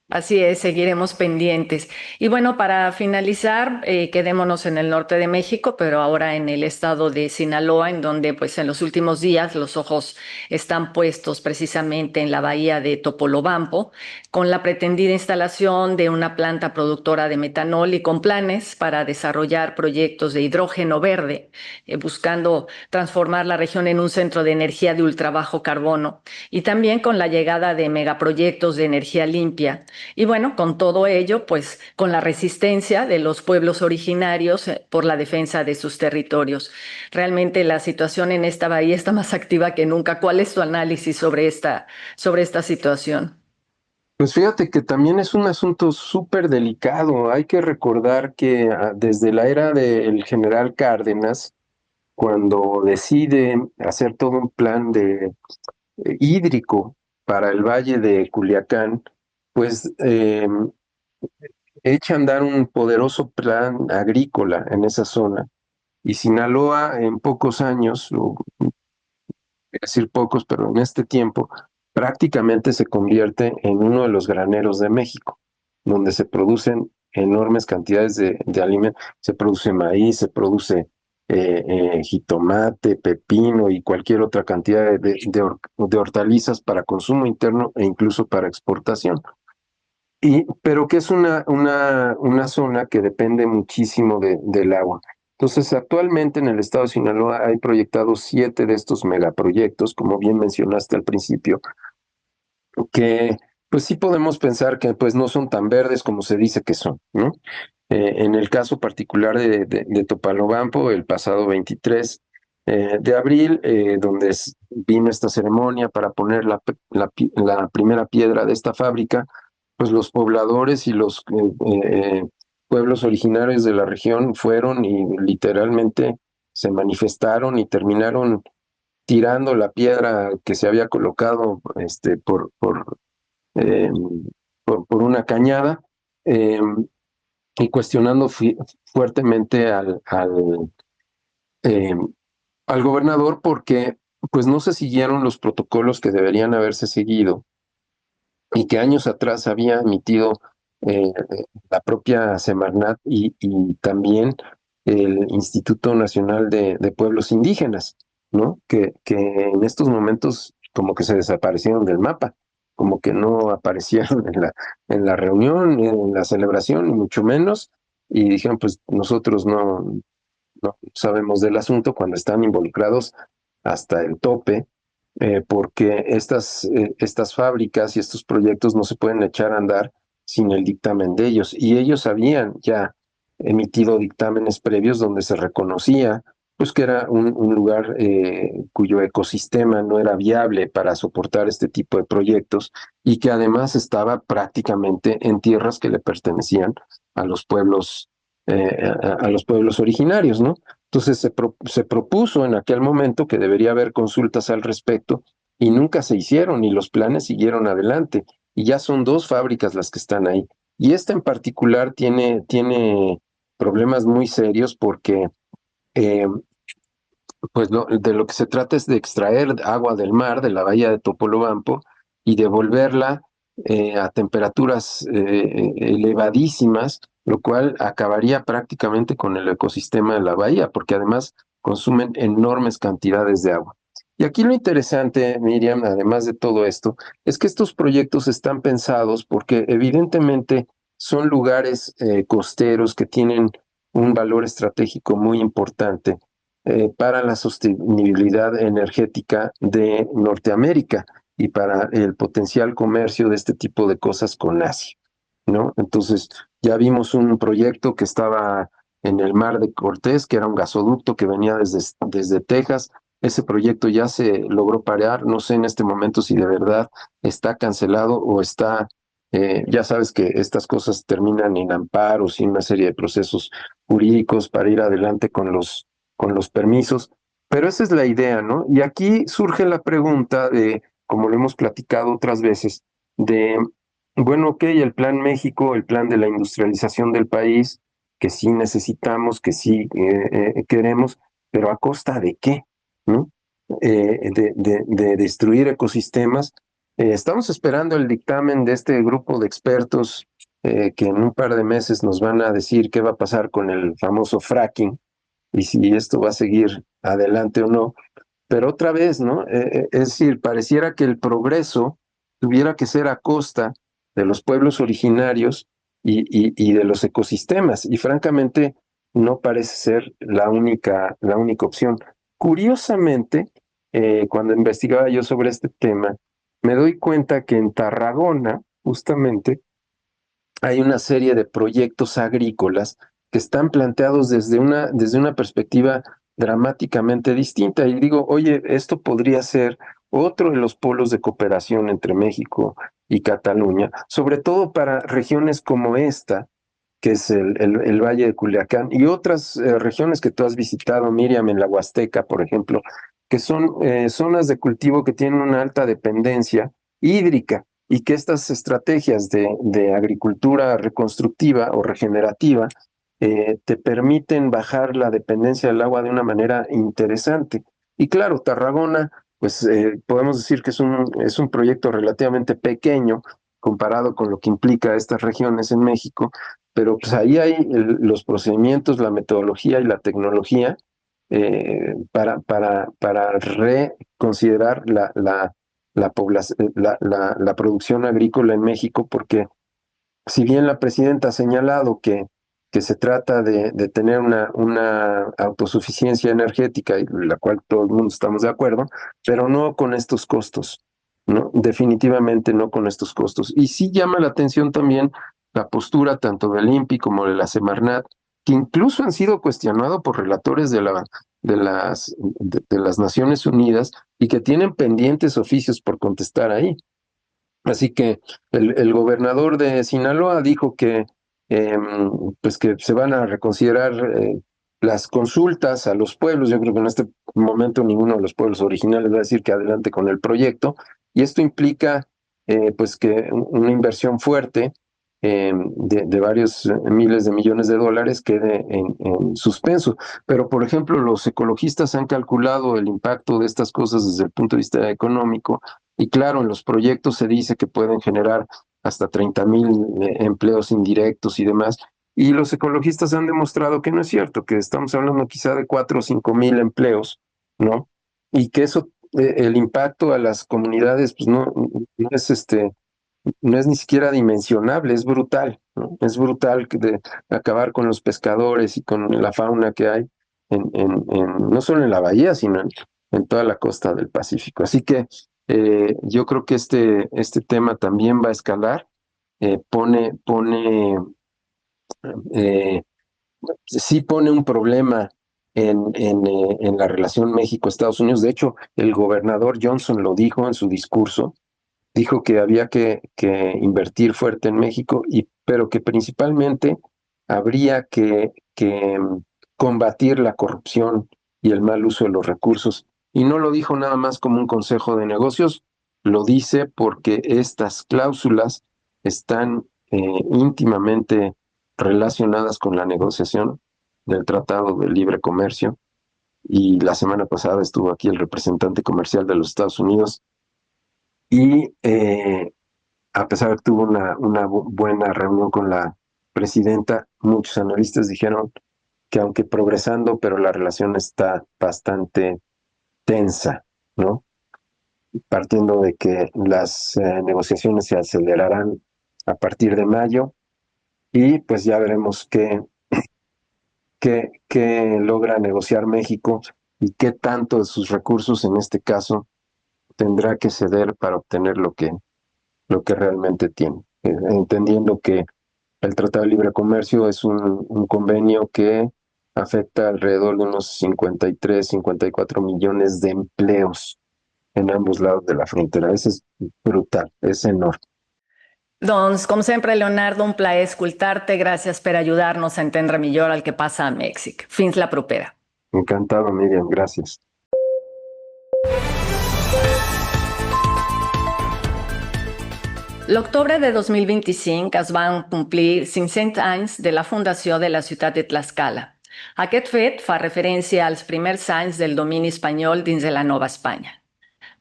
Así es, seguiremos pendientes. Y bueno, para finalizar, quedémonos en el norte de México, pero ahora en el estado de Sinaloa, en donde pues en los últimos días los ojos están puestos precisamente en la bahía de Topolobampo, con la pretendida instalación de una planta productora de metanol y con planes para desarrollar proyectos de hidrógeno verde, buscando transformar la región en un centro de energía de ultra bajo carbono y también con la llegada de megaproyectos de energía limpia y bueno, con todo ello, pues con la resistencia de los pueblos originarios por la defensa de sus territorios. Realmente la situación en esta bahía está más activa que nunca. ¿Cuál es tu análisis sobre esta situación? Pues fíjate que también es un asunto súper delicado. Hay que recordar que desde la era del general Cárdenas, cuando decide hacer todo un plan de hídrico para el valle de Culiacán, pues echa a andar un poderoso plan agrícola en esa zona. Y Sinaloa en pocos años, decir pocos, pero en este tiempo, prácticamente se convierte en uno de los graneros de México, donde se producen enormes cantidades de alimentos. Se produce maíz, se produce jitomate, pepino y cualquier otra cantidad de hortalizas para consumo interno e incluso para exportación. Pero que es una zona que depende muchísimo del agua. Entonces, actualmente en el estado de Sinaloa hay proyectados 7 de estos megaproyectos, como bien mencionaste al principio, que pues sí podemos pensar que pues no son tan verdes como se dice que son, ¿no? En el caso particular de Topalobampo, el pasado 23 de abril, donde vino esta ceremonia para poner la primera piedra de esta fábrica, pues los pobladores y los pueblos originarios de la región fueron y literalmente se manifestaron y terminaron tirando la piedra que se había colocado eh, por una cañada eh, y cuestionando fuertemente eh, al gobernador porque pues no se siguieron los protocolos que deberían haberse seguido y que años atrás había emitido la propia Semarnat y también el Instituto Nacional de Pueblos Indígenas, ¿no? Que en estos momentos como que se desaparecieron del mapa, como que no aparecieron en la reunión, en la celebración, ni mucho menos, y dijeron, pues nosotros no sabemos del asunto cuando están involucrados hasta el tope, porque estas fábricas y estos proyectos no se pueden echar a andar sin el dictamen de ellos. Y ellos habían ya emitido dictámenes previos donde se reconocía pues que era un lugar cuyo ecosistema no era viable para soportar este tipo de proyectos y que además estaba prácticamente en tierras que le pertenecían a los pueblos, a los pueblos originarios, ¿no? Entonces se propuso en aquel momento que debería haber consultas al respecto y nunca se hicieron y los planes siguieron adelante y ya son 2 fábricas las que están ahí. Y esta en particular tiene problemas muy serios porque eh, pues de lo que se trata es de extraer agua del mar, de la bahía de Topolobampo, y devolverla a temperaturas elevadísimas, lo cual acabaría prácticamente con el ecosistema de la bahía, porque además consumen enormes cantidades de agua. Y aquí lo interesante, Miriam, además de todo esto, es que estos proyectos están pensados porque evidentemente son lugares costeros que tienen un valor estratégico muy importante para la sostenibilidad energética de Norteamérica y para el potencial comercio de este tipo de cosas con Asia, ¿no? Entonces, ya vimos un proyecto que estaba en el Mar de Cortés, que era un gasoducto que venía desde Texas. Ese proyecto ya se logró parar. No sé en este momento si de verdad está cancelado o está, ya sabes que estas cosas terminan en amparos y una serie de procesos jurídicos para ir adelante con los permisos, pero esa es la idea, ¿no? Y aquí surge la pregunta de, como lo hemos platicado otras veces, de, bueno, ok, el Plan México, el plan de la industrialización del país, que sí necesitamos, que sí queremos, pero ¿a costa de qué? ¿No? De destruir ecosistemas Estamos esperando el dictamen de este grupo de expertos que en un par de meses nos van a decir qué va a pasar con el famoso fracking y si esto va a seguir adelante o no. Pero otra vez, ¿no? Es decir, pareciera que el progreso tuviera que ser a costa de los pueblos originarios y de los ecosistemas, y francamente no parece ser la única opción. Curiosamente, cuando investigaba yo sobre este tema, me doy cuenta que en Tarragona, justamente, hay una serie de proyectos agrícolas que están planteados desde una perspectiva dramáticamente distinta. Y digo, oye, esto podría ser otro de los polos de cooperación entre México y Cataluña, sobre todo para regiones como esta, que es el Valle de Culiacán, y otras regiones que tú has visitado, Miriam, en la Huasteca, por ejemplo, que son zonas de cultivo que tienen una alta dependencia hídrica y que estas estrategias de agricultura reconstructiva o regenerativa te permiten bajar la dependencia del agua de una manera interesante. Y claro, Tarragona, pues podemos decir que es un proyecto relativamente pequeño comparado con lo que implica estas regiones en México, pero pues ahí hay los procedimientos, la metodología y la tecnología para reconsiderar la producción agrícola en México, porque si bien la presidenta ha señalado que se trata de tener una autosuficiencia energética, y la cual todo el mundo estamos de acuerdo, pero no con estos costos, ¿no? Definitivamente no con estos costos. Y sí llama la atención también la postura tanto del INPI como de la Semarnat, que incluso han sido cuestionados por relatores de las Naciones Unidas y que tienen pendientes oficios por contestar ahí. Así que el gobernador de Sinaloa dijo pues que se van a reconsiderar las consultas a los pueblos. Yo creo que en este momento ninguno de los pueblos originales va a decir que adelante con el proyecto. Y esto implica pues que una inversión fuerte de varios miles de millones de dólares quede en suspenso. Pero, por ejemplo, los ecologistas han calculado el impacto de estas cosas desde el punto de vista económico y claro, en los proyectos se dice que pueden generar hasta 30,000 empleos indirectos y demás. Y los ecologistas han demostrado que no es cierto, que estamos hablando quizá de 4 o 5,000 empleos, ¿no? Y que eso, el impacto a las comunidades, pues no es no es ni siquiera dimensionable, es brutal, ¿no? Es brutal de acabar con los pescadores y con la fauna que hay no solo en la bahía, sino en toda la costa del Pacífico. Así que yo creo que este tema también va a escalar, eh, sí pone un problema en la relación México-Estados Unidos. De hecho, el gobernador Johnson lo dijo en su discurso, dijo que había que invertir fuerte en México, pero que principalmente habría que combatir la corrupción y el mal uso de los recursos. Y no lo dijo nada más como un consejo de negocios, lo dice porque estas cláusulas están íntimamente relacionadas con la negociación del Tratado de Libre Comercio. Y la semana pasada estuvo aquí el representante comercial de los Estados Unidos y a pesar de que tuvo una buena reunión con la presidenta, muchos analistas dijeron que aunque progresando, pero la relación está bastante tensa, ¿no? Partiendo de que las negociaciones se acelerarán a partir de mayo y pues ya veremos qué logra negociar México y qué tanto de sus recursos en este caso tendrá que ceder para obtener lo que realmente tiene, entendiendo que el Tratado de Libre Comercio es un convenio que afecta alrededor de unos 53, 54 millones de empleos en ambos lados de la frontera. Eso es brutal, es enorme. Doncs, com sempre, Leonardo, un plaer escoltar-te. Gràcies per ajudar-nos a entendre millor el que passa a Mèxic. Fins la propera. Encantado, Miriam, gracias. L'octubre de 2025 es van complir 500 anys de la fundació de la ciutat de Tlaxcala. Aquest fet fa referència als primers anys del domini espanyol dins de la Nova Espanya.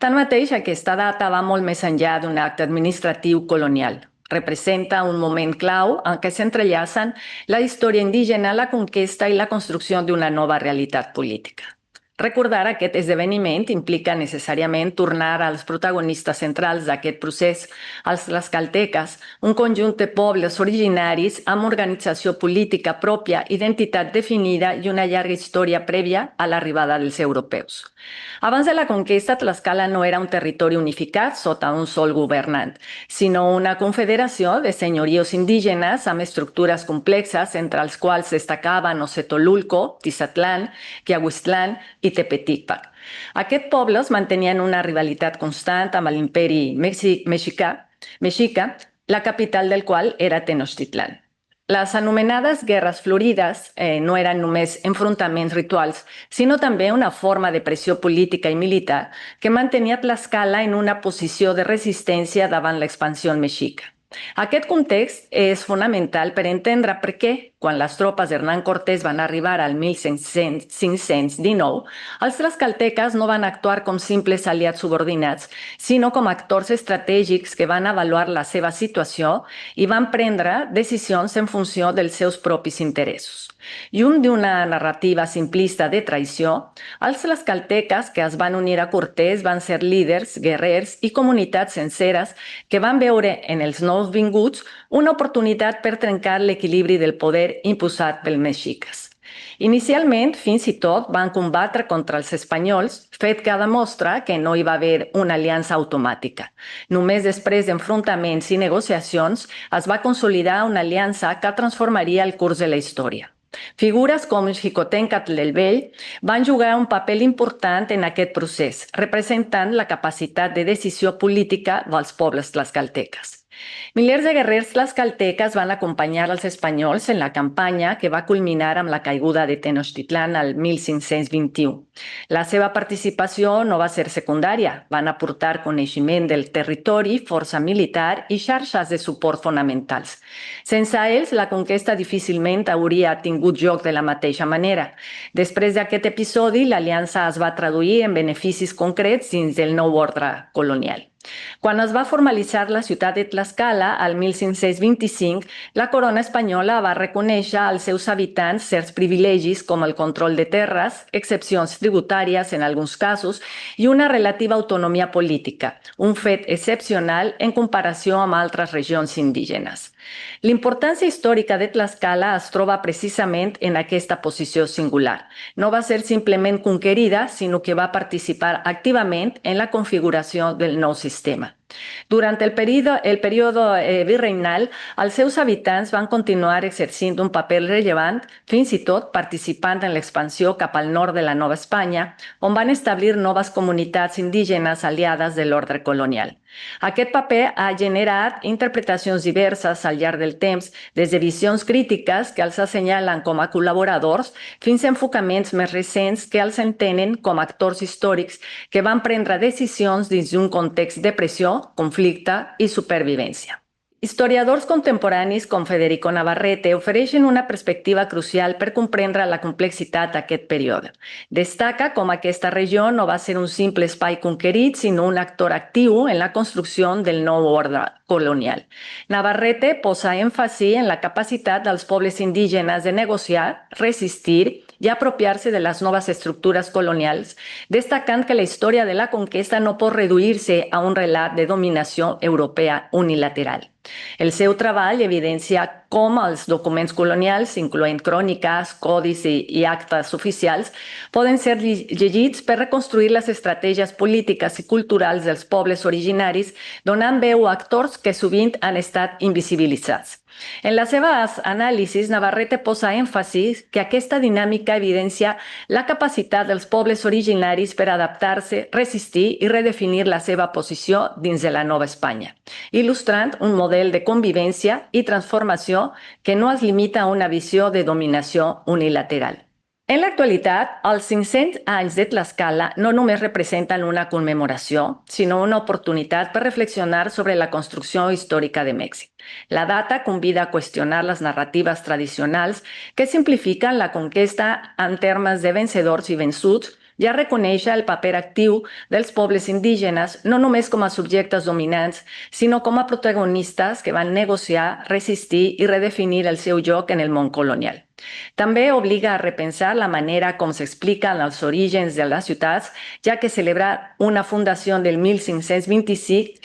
Tanmateix, aquesta data va molt més enllà d'un acte administratiu colonial. Representa un moment clau en què s'entrellacen la història indígena, la conquesta i la construcció d'una nova realitat política. Recordar aquest esdeveniment implica necessàriament tornar als protagonistes centrals d'aquest procés, als tlaxcalteques, un conjunt de pobles originaris amb organització política pròpia, identitat definida i una llarga història prèvia a l'arribada dels europeus. Abans de la conquesta, Tlaxcala no era un territori unificat sota un sol governant, sinó una confederació de senyorios indígenes amb estructures complexes, entre els quals destacaven Osetolulco, Tizatlán, Quiahuiztlán i Tepeticpac. Aquests pobles mantenien una rivalitat constant amb l'imperi mexica, la capital del qual era Tenochtitlán. Les anomenades guerres florides no eren només enfrontaments rituals, sinó també una forma de pressió política i militar que mantenia Tlaxcala en una posició de resistència davant l'expansió mexica. Aquest context és fonamental per entendre per què, quan les tropes d'Hernán Cortés van arribar al 1519, els tlaxcalteques no van actuar com simples aliats subordinats, sinó com actors estratègics que van avaluar la seva situació i van prendre decisions en funció dels seus propis interessos. Lluny d'una narrativa simplista de traïció, els tlaxcalteques que es van unir a Cortés van ser líders, guerrers i comunitats senceres que van veure en els nous vinguts una oportunitat per trencar l'equilibri del poder imposat pels mexiques. Inicialment, fins i tot, van combatre contra els espanyols, fet que demostra que no hi va haver una aliança automàtica. Només després d'enfrontaments i negociacions es va consolidar una aliança que transformaria el curs de la història. Figures com Xicoténcatl el Vell van jugar un paper important en aquest procés, representant la capacitat de decisió política dels pobles tlaxcalteques. Milers de guerrers tlaxcalteques van acompanyar els espanyols en la campanya que va culminar amb la caiguda de Tenochtitlán al 1521. La seva participació no va ser secundària, van aportar coneixement del territori, força militar i xarxes de suport fonamentals. Sense ells, la conquesta difícilment hauria tingut lloc de la mateixa manera. Després d'aquest episodi, l'aliança es va traduir en beneficis concrets dins del nou ordre colonial. Quan es va formalitzar la ciutat de Tlaxcala, al 1525, la corona espanyola va reconèixer als seus habitants certs privilegis com el control de terres, excepcions tributàries en alguns casos i una relativa autonomia política, un fet excepcional en comparació amb altres regions indígenes. L'importància històrica de Tlaxcala es troba precisament en aquesta posició singular. No va ser simplement conquerida, sinó que va participar activament en la configuració del nou sistema. Durant el període virreinal, els seus habitants van continuar exercint un paper rellevant, fins i tot participant en l'expansió cap al nord de la Nova Espanya, on van establir noves comunitats indígenes aliades de l'ordre colonial. Aquest paper ha generat interpretacions diverses al llarg del temps, des de visions crítiques que els assenyalen com a col·laboradors fins a enfocaments més recents que els entenen com actors històrics que van prendre decisions dins d'un context de pressió, conflicte i supervivència. Historiadors contemporanis com Federico Navarrete ofereixen una perspectiva crucial per comprendre la complexitat d'aquest període. Destaca com aquesta regió no va ser un simple espai conquerit, sinó un actor actiu en la construcció del nou ordre colonial. Navarrete posa èmfasi en la capacitat dels pobles indígenes de negociar, resistir i apropiar-se de les noves estructures colonials, destacant que la història de la conquesta no pot reduir-se a un relat de dominació europea unilateral. El seu treball evidencia com els documents colonials, incloent cròniques, codis i actes oficials, poden ser llegits per reconstruir les estratègies polítiques i culturals dels pobles originaris, donant veu a actors que sovint han estat invisibilitzats. En les seves anàlisis, Navarrete posa èmfasi que aquesta dinàmica evidencia la capacitat dels pobles originaris per adaptar-se, resistir i redefinir la seva posició dins de la Nova Espanya, il·lustrant un model de convivència i transformació que no es limita a una visió de dominació unilateral. En l'actualitat, els 500 anys de Tlaxcala no només representen una commemoració, sinó una oportunitat per reflexionar sobre la construcció històrica de Mèxic. La data convida a qüestionar les narratives tradicionals que simplifiquen la conquesta en termes de vencedors i vençuts, ja reconeix el paper actiu dels pobles indígenes no només com a subjectes dominants, sinó com a protagonistes que van negociar, resistir i redefinir el seu lloc en el món colonial. També obliga a repensar la manera com s'expliquen els orígens de les ciutats, ja que celebrar una fundació del 1525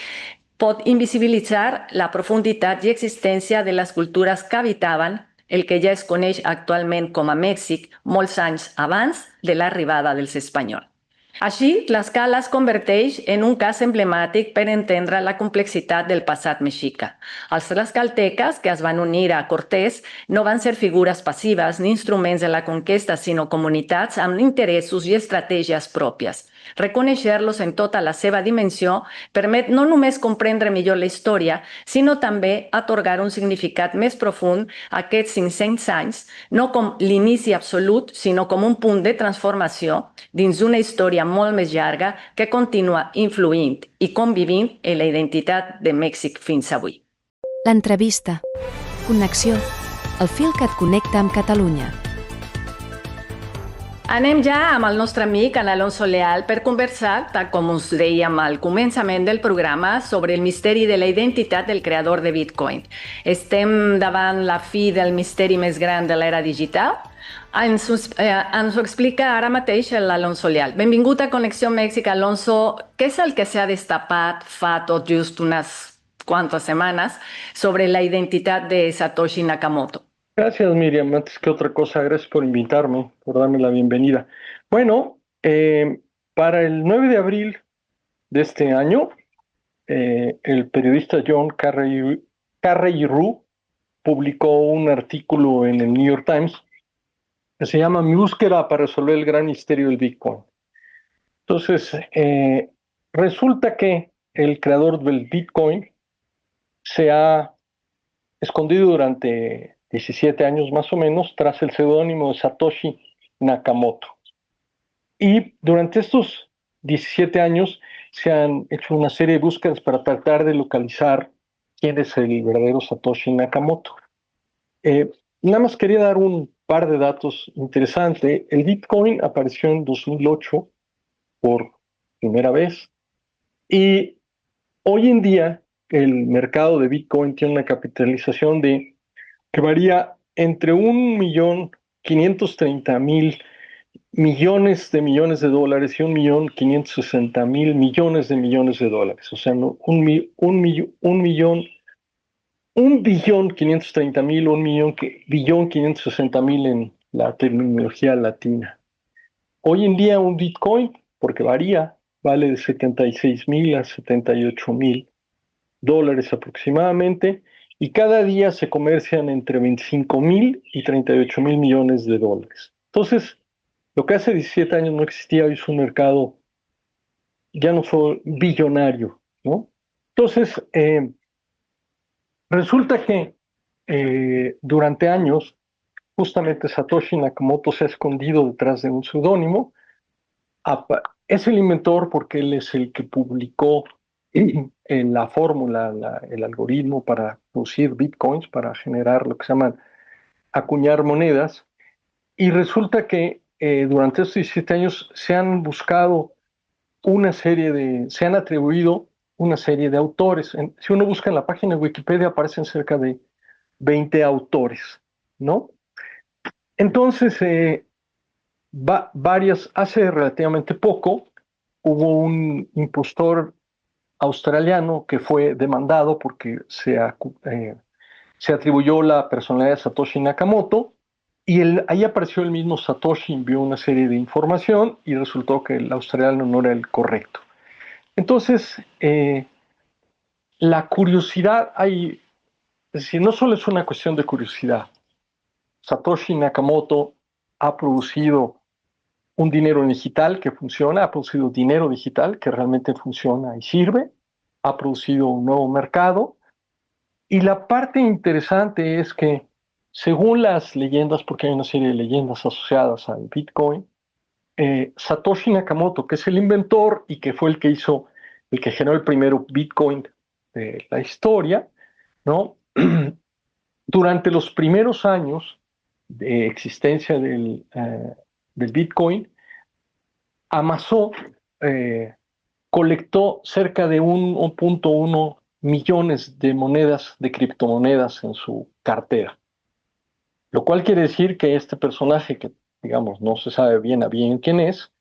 pot invisibilitzar la profunditat i existència de les cultures que habitaven el que ja es coneix actualment com a Mèxic molts anys abans de l'arribada dels espanyols. Així, Tlaxcala es converteix en un cas emblemàtic per entendre la complexitat del passat mexica. Els tlaxcalteques que es van unir a Cortés no van ser figures passives ni instruments de la conquesta, sinó comunitats amb interessos i estratègies pròpies. Reconèixer-los en tota la seva dimensió permet no només comprendre millor la història, sinó també atorgar un significat més profund a aquests 500 anys, no com l'inici absolut, sinó com un punt de transformació dins una història molt més llarga que continua influint i convivint en la identitat de Mèxic fins avui. L'entrevista. Connexió. El fil que et connecta amb Catalunya. Anem ja amb el nostre amic, en Alonso Leal, per conversar, tal com us dèiem al començament del programa, sobre el misteri de la identitat del creador de Bitcoin. Estem davant la fi del misteri més gran de l'era digital? Ens ho explica ara mateix l'Alonso Leal. Benvingut a Connexió Mèxic, Alonso. Què és el que s'ha destapat fa tot just unes quantes setmanes sobre la identitat de Satoshi Nakamoto? Gracias, Miriam. Antes que otra cosa, gracias por invitarme, por darme la bienvenida. Bueno, para el 9 de abril de este año, el periodista John Carreyrou publicó un artículo en el New York Times que se llama Mi búsqueda para resolver el gran misterio del Bitcoin. Entonces, resulta que el creador del Bitcoin se ha escondido durante 17 años más o menos tras el seudónimo de Satoshi Nakamoto. Y durante estos 17 años se han hecho una serie de búsquedas para tratar de localizar quién es el verdadero Satoshi Nakamoto. Nada más quería dar un par de datos interesantes. El Bitcoin apareció en 2008 por primera vez y hoy en día el mercado de Bitcoin tiene una capitalización que varía entre 1.530.000 millones de dólares y 1.560.000 millones de dólares. O sea, no, 1.530.000 en la terminología latina. Hoy en día un Bitcoin, porque varía, vale de 76.000 a 78.000 dólares aproximadamente, y cada día se comercian entre 25.000 y 38.000 millones de dólares. Entonces, lo que hace 17 años no existía, hoy es un mercado ya no solo billonario, ¿no? Entonces, resulta que durante años, justamente Satoshi Nakamoto se ha escondido detrás de un seudónimo. Es el inventor porque él es el que publicó la fórmula, el algoritmo para producir bitcoins, para generar lo que se llaman acuñar monedas. Y resulta que durante estos 17 años se han buscado se han atribuido una serie de autores. Si uno busca en la página de Wikipedia aparecen cerca de 20 autores, ¿no? Entonces, hace relativamente poco hubo un impostor australiano que fue demandado porque se atribuyó la personalidad de Satoshi Nakamoto y ahí apareció el mismo Satoshi, envió una serie de información y resultó que el australiano no era el correcto. Entonces, la curiosidad es decir, no solo es una cuestión de curiosidad. Satoshi Nakamoto ha producido un dinero digital que funciona, ha producido dinero digital que realmente funciona y sirve, ha producido un nuevo mercado. Y la parte interesante es que, según las leyendas, porque hay una serie de leyendas asociadas al Bitcoin, Satoshi Nakamoto, que es el inventor y que fue el que generó el primero Bitcoin de la historia, ¿no? Durante los primeros años de existencia del Bitcoin, amasó, colectó cerca de 1.1 millones de monedas, de criptomonedas en su cartera. Lo cual quiere decir que este personaje, que digamos no se sabe bien a bien quién es,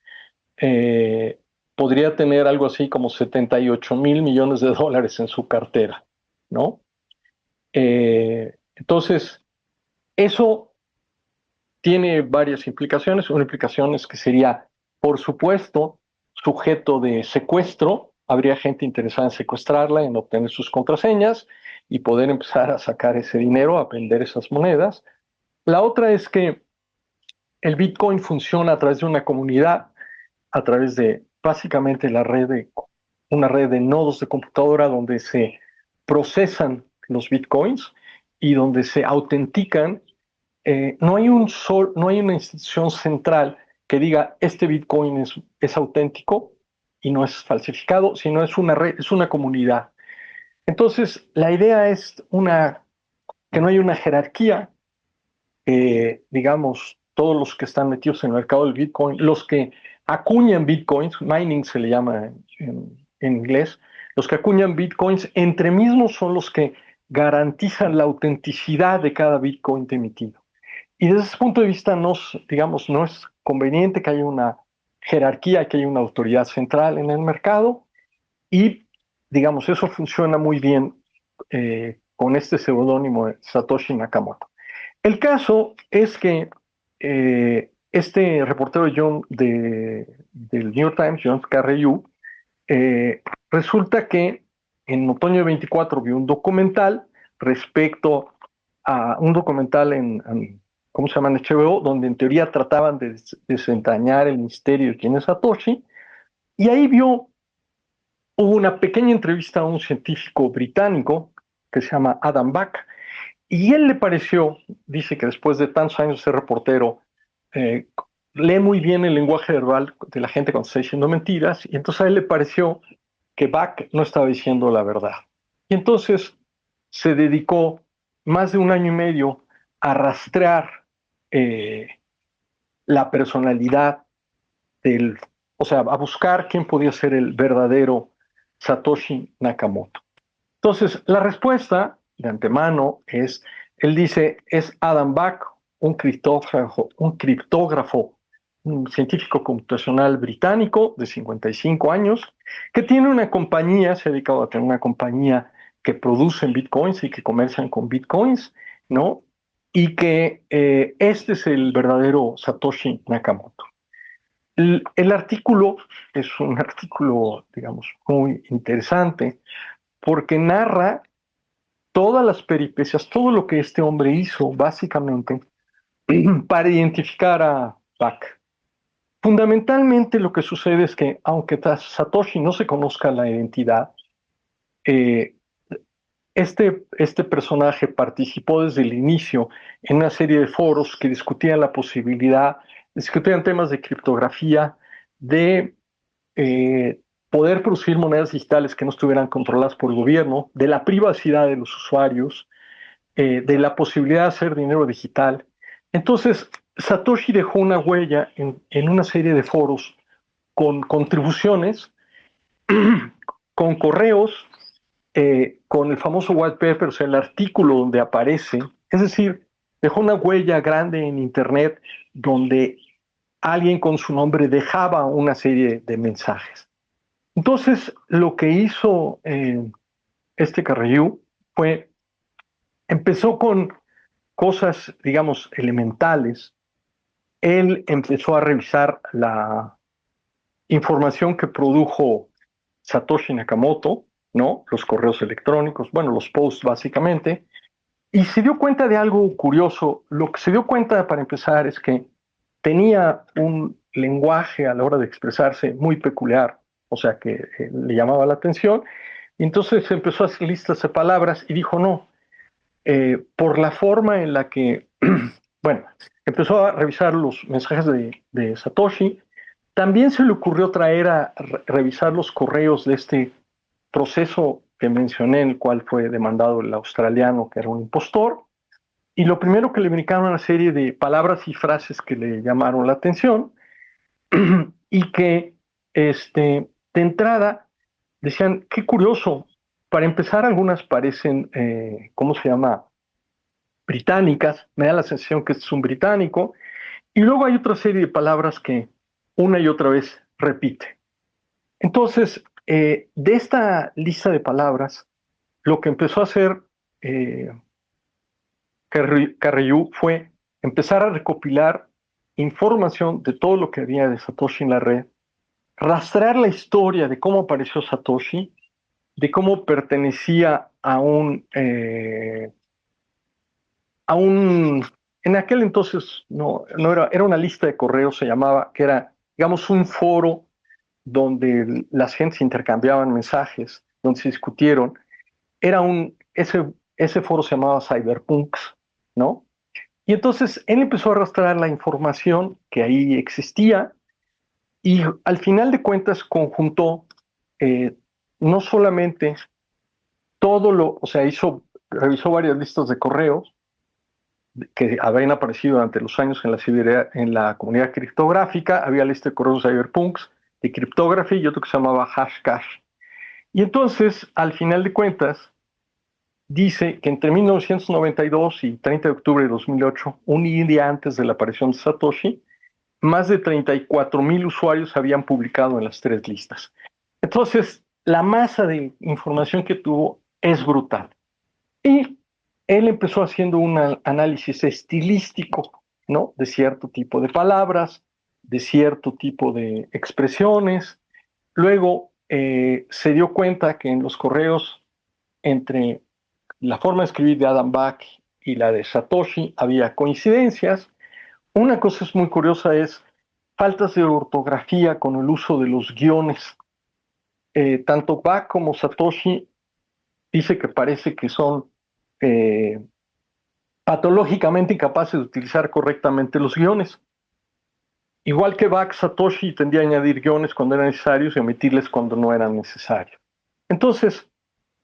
podría tener algo así como 78 mil millones de dólares en su cartera, ¿no? Entonces, eso tiene varias implicaciones. Una implicación es que sería, por supuesto, sujeto de secuestro. Habría gente interesada en secuestrarla, en obtener sus contraseñas y poder empezar a sacar ese dinero, a vender esas monedas. La otra es que el Bitcoin funciona a través de una comunidad, a través de básicamente una red de nodos de computadora donde se procesan los Bitcoins y donde se autentican. No hay una institución central que diga este Bitcoin es auténtico y no es falsificado, sino es una red, es una comunidad. Entonces, la idea es que no hay una jerarquía, digamos, todos los que están metidos en el mercado del Bitcoin, los que acuñan Bitcoins, mining se le llama en inglés, los que acuñan Bitcoins entre mismos son los que garantizan la autenticidad de cada Bitcoin emitido. Y desde ese punto de vista, digamos, no es conveniente que haya una jerarquía, que haya una autoridad central en el mercado y, digamos, eso funciona muy bien con este seudónimo de Satoshi Nakamoto. El caso es que este reportero del New York Times, John Carreyrou, resulta que en otoño de 24 vio un documental respecto a un documental ¿cómo se llama? En HBO, donde en teoría trataban de desentrañar el misterio de quién es Satoshi, y ahí hubo una pequeña entrevista a un científico británico que se llama Adam Back, y él le pareció, dice que después de tantos años de ser reportero, lee muy bien el lenguaje verbal de la gente cuando está diciendo mentiras, y entonces a él le pareció que Back no estaba diciendo la verdad. Y entonces se dedicó más de un año y medio a rastrear la personalidad o sea, a buscar quién podía ser el verdadero Satoshi Nakamoto. Entonces, la respuesta de antemano él dice, es Adam Back, un criptógrafo, un científico computacional británico de 55 años, que tiene una compañía, se ha dedicado a tener una compañía que produce bitcoins y que comercian con bitcoins, ¿no? Y que este es el verdadero Satoshi Nakamoto. El artículo es un artículo, digamos, muy interesante porque narra todas las peripecias, todo lo que este hombre hizo, básicamente, para identificar a Back. Fundamentalmente lo que sucede es que, aunque Satoshi no se conozca la identidad, este personaje participó desde el inicio en una serie de foros que discutían la posibilidad, discutían temas de criptografía, de poder producir monedas digitales que no estuvieran controladas por el gobierno, de la privacidad de los usuarios, de la posibilidad de hacer dinero digital. Entonces, Satoshi dejó una huella en una serie de foros con contribuciones, con correos, con el famoso white paper, o sea, el artículo donde aparece, es decir, dejó una huella grande en Internet donde alguien con su nombre dejaba una serie de mensajes. Entonces, lo que hizo este Carreyrou empezó con cosas, digamos, elementales. Él empezó a revisar la información que produjo Satoshi Nakamoto, ¿no? Los correos electrónicos, bueno, los posts básicamente, y se dio cuenta de algo curioso. Lo que se dio cuenta, para empezar, es que tenía un lenguaje a la hora de expresarse muy peculiar, o sea que le llamaba la atención, y entonces empezó a hacer listas de palabras y dijo, no, por la forma en la que, bueno, empezó a revisar los mensajes de Satoshi, también se le ocurrió traer a revisar los correos de este proceso que mencioné, en el cual fue demandado el australiano, que era un impostor, y lo primero que le brincaron una serie de palabras y frases que le llamaron la atención, y que de entrada decían, qué curioso, para empezar algunas parecen, ¿cómo se llama? Británicas, me da la sensación que es un británico, y luego hay otra serie de palabras que una y otra vez repite. Entonces, de esta lista de palabras, lo que empezó a hacer Carreyrou fue empezar a recopilar información de todo lo que había de Satoshi en la red, rastrear la historia de cómo apareció Satoshi, de cómo pertenecía en aquel entonces no era una lista de correos, se llamaba, que era, digamos, un foro donde las gentes intercambiaban mensajes, donde se discutieron. Ese foro se llamaba Cyberpunks, ¿no? Y entonces él empezó a arrastrar la información que ahí existía y al final de cuentas conjuntó no solamente o sea, revisó varias listas de correos que habían aparecido durante los años en la comunidad criptográfica, había lista de correos cyberpunks, de cryptography y otro que se llamaba Hashcash. Y entonces, al final de cuentas, dice que entre 1992 y 30 de octubre de 2008, un día antes de la aparición de Satoshi, más de 34,000 usuarios habían publicado en las tres listas. Entonces, la masa de información que tuvo es brutal. Y él empezó haciendo un análisis estilístico, ¿no? De cierto tipo de palabras, de cierto tipo de expresiones. Luego se dio cuenta que en los correos entre la forma de escribir de Adam Back y la de Satoshi había coincidencias. Una cosa es muy curiosa, es faltas de ortografía con el uso de los guiones. Tanto Back como Satoshi dice que parece que son patológicamente incapaces de utilizar correctamente los guiones. Igual que Back, Satoshi tendía a añadir guiones cuando eran necesarios y omitirles cuando no eran necesarios. Entonces,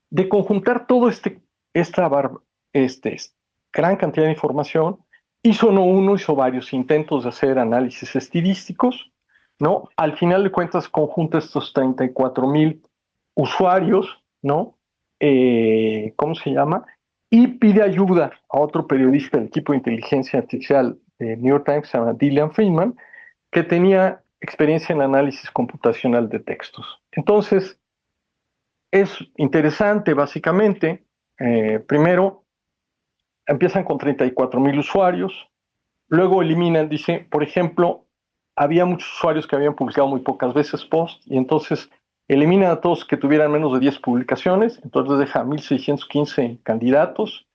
de conjuntar todo esta gran cantidad de información, hizo no uno, hizo varios intentos de hacer análisis estilísticos, ¿no? Al final de cuentas, conjunta estos 34,000 usuarios, ¿no? ¿Cómo se llama? Y pide ayuda a otro periodista del equipo de inteligencia artificial de New York Times, se llama Dylan Friedman, que tenía experiencia en análisis computacional de textos. Entonces, es interesante, básicamente. Primero, empiezan con 34,000 usuarios, luego eliminan, dice, por ejemplo, había muchos usuarios que habían publicado muy pocas veces post, y entonces eliminan a todos que tuvieran menos de 10 publicaciones, entonces deja 1,615 candidatos.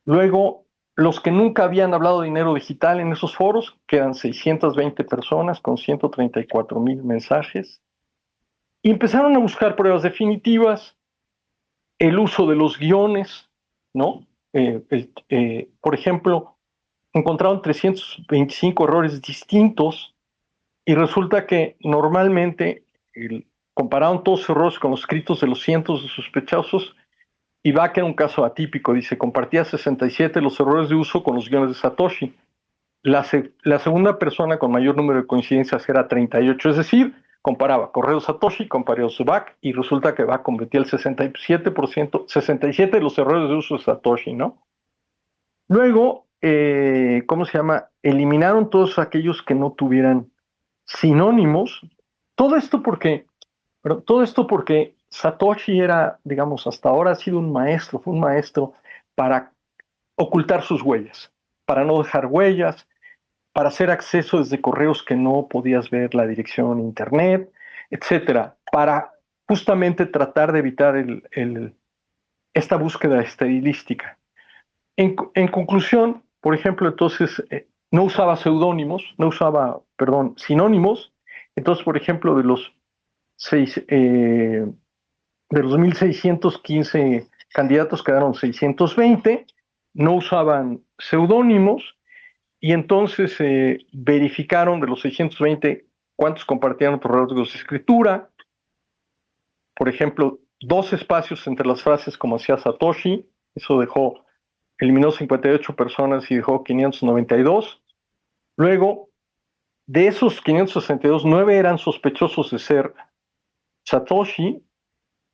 Luego, los que nunca habían hablado de dinero digital en esos foros, quedan 620 personas con 134,000 mensajes. Y empezaron a buscar pruebas definitivas, el uso de los guiones, ¿no? Por ejemplo, encontraron 325 errores distintos y resulta que normalmente compararon todos los errores con los escritos de los cientos de sospechosos y va a quedar un caso atípico. Dice, compartía 67 los errores de uso con los guiones de Satoshi. La segunda persona con mayor número de coincidencias era 38, es decir, comparaba correos Satoshi con correos de Back y resulta que Back convertía el 67 de los errores de uso de Satoshi, ¿no? Luego, ¿cómo se llama? Eliminaron todos aquellos que no tuvieran sinónimos. Todo esto porque Satoshi era, digamos, hasta ahora ha sido fue un maestro para ocultar sus huellas, para no dejar huellas, para hacer acceso desde correos que no podías ver la dirección internet, etcétera, para justamente tratar de evitar esta búsqueda estilística. En conclusión, por ejemplo, entonces no usaba sinónimos. Entonces, por ejemplo, de los 1,615 candidatos quedaron 620, no usaban seudónimos. Y entonces verificaron de los 620 cuántos compartían otros rasgos de escritura. Por ejemplo, 2 espacios entre las frases como hacía Satoshi, eso eliminó 58 personas y dejó 592. Luego, De esos 562, 9 eran sospechosos de ser Satoshi.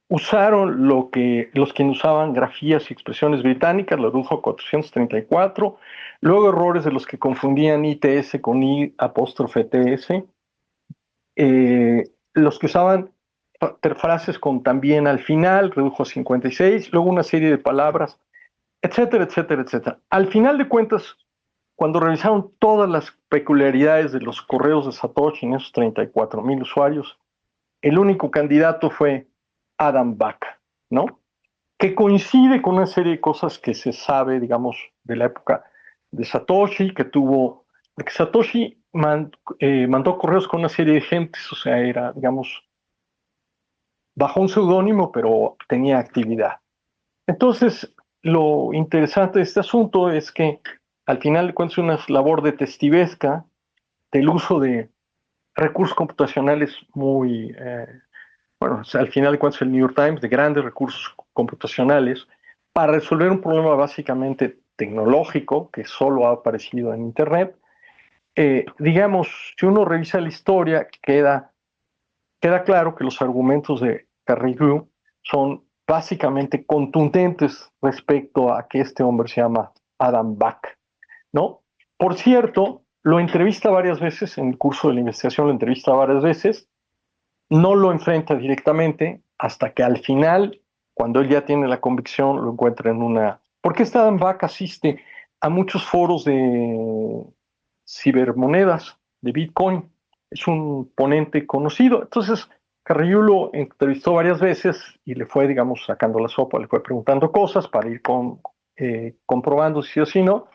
Usaron los que usaban grafías y expresiones británicas, lo redujo a 434. Luego errores de los que confundían ITS con I apóstrofe TS. Los que usaban frases con también al final, redujo a 56. Luego una serie de palabras, etcétera, etcétera, etcétera. Al final de cuentas, cuando revisaron todas las peculiaridades de los correos de Satoshi en esos 34,000 usuarios, el único candidato fue Adam Back, ¿no? Que coincide con una serie de cosas que se sabe, digamos, de la época de Satoshi, porque Satoshi mandó correos con una serie de gentes, o sea, era, digamos, bajo un seudónimo, pero tenía actividad. Entonces, lo interesante de este asunto es que al final de cuentas una labor detectivesca del uso de recursos computacionales muy, bueno, al final de cuentas el New York Times, de grandes recursos computacionales para resolver un problema básicamente tecnológico que solo ha aparecido en Internet. Digamos, si uno revisa la historia, queda claro que los argumentos de Carrillo son básicamente contundentes respecto a que este hombre se llama Adam Back, ¿no? Por cierto, lo entrevista varias veces, en el curso de la investigación lo entrevista varias veces, no lo enfrenta directamente hasta que al final, cuando él ya tiene la convicción, lo encuentra en una... Porque este Adam Back asiste a muchos foros de cibermonedas, de Bitcoin, es un ponente conocido. Entonces, Carrillo lo entrevistó varias veces y le fue, digamos, sacando la sopa, le fue preguntando cosas para ir comprobando si sí o si no.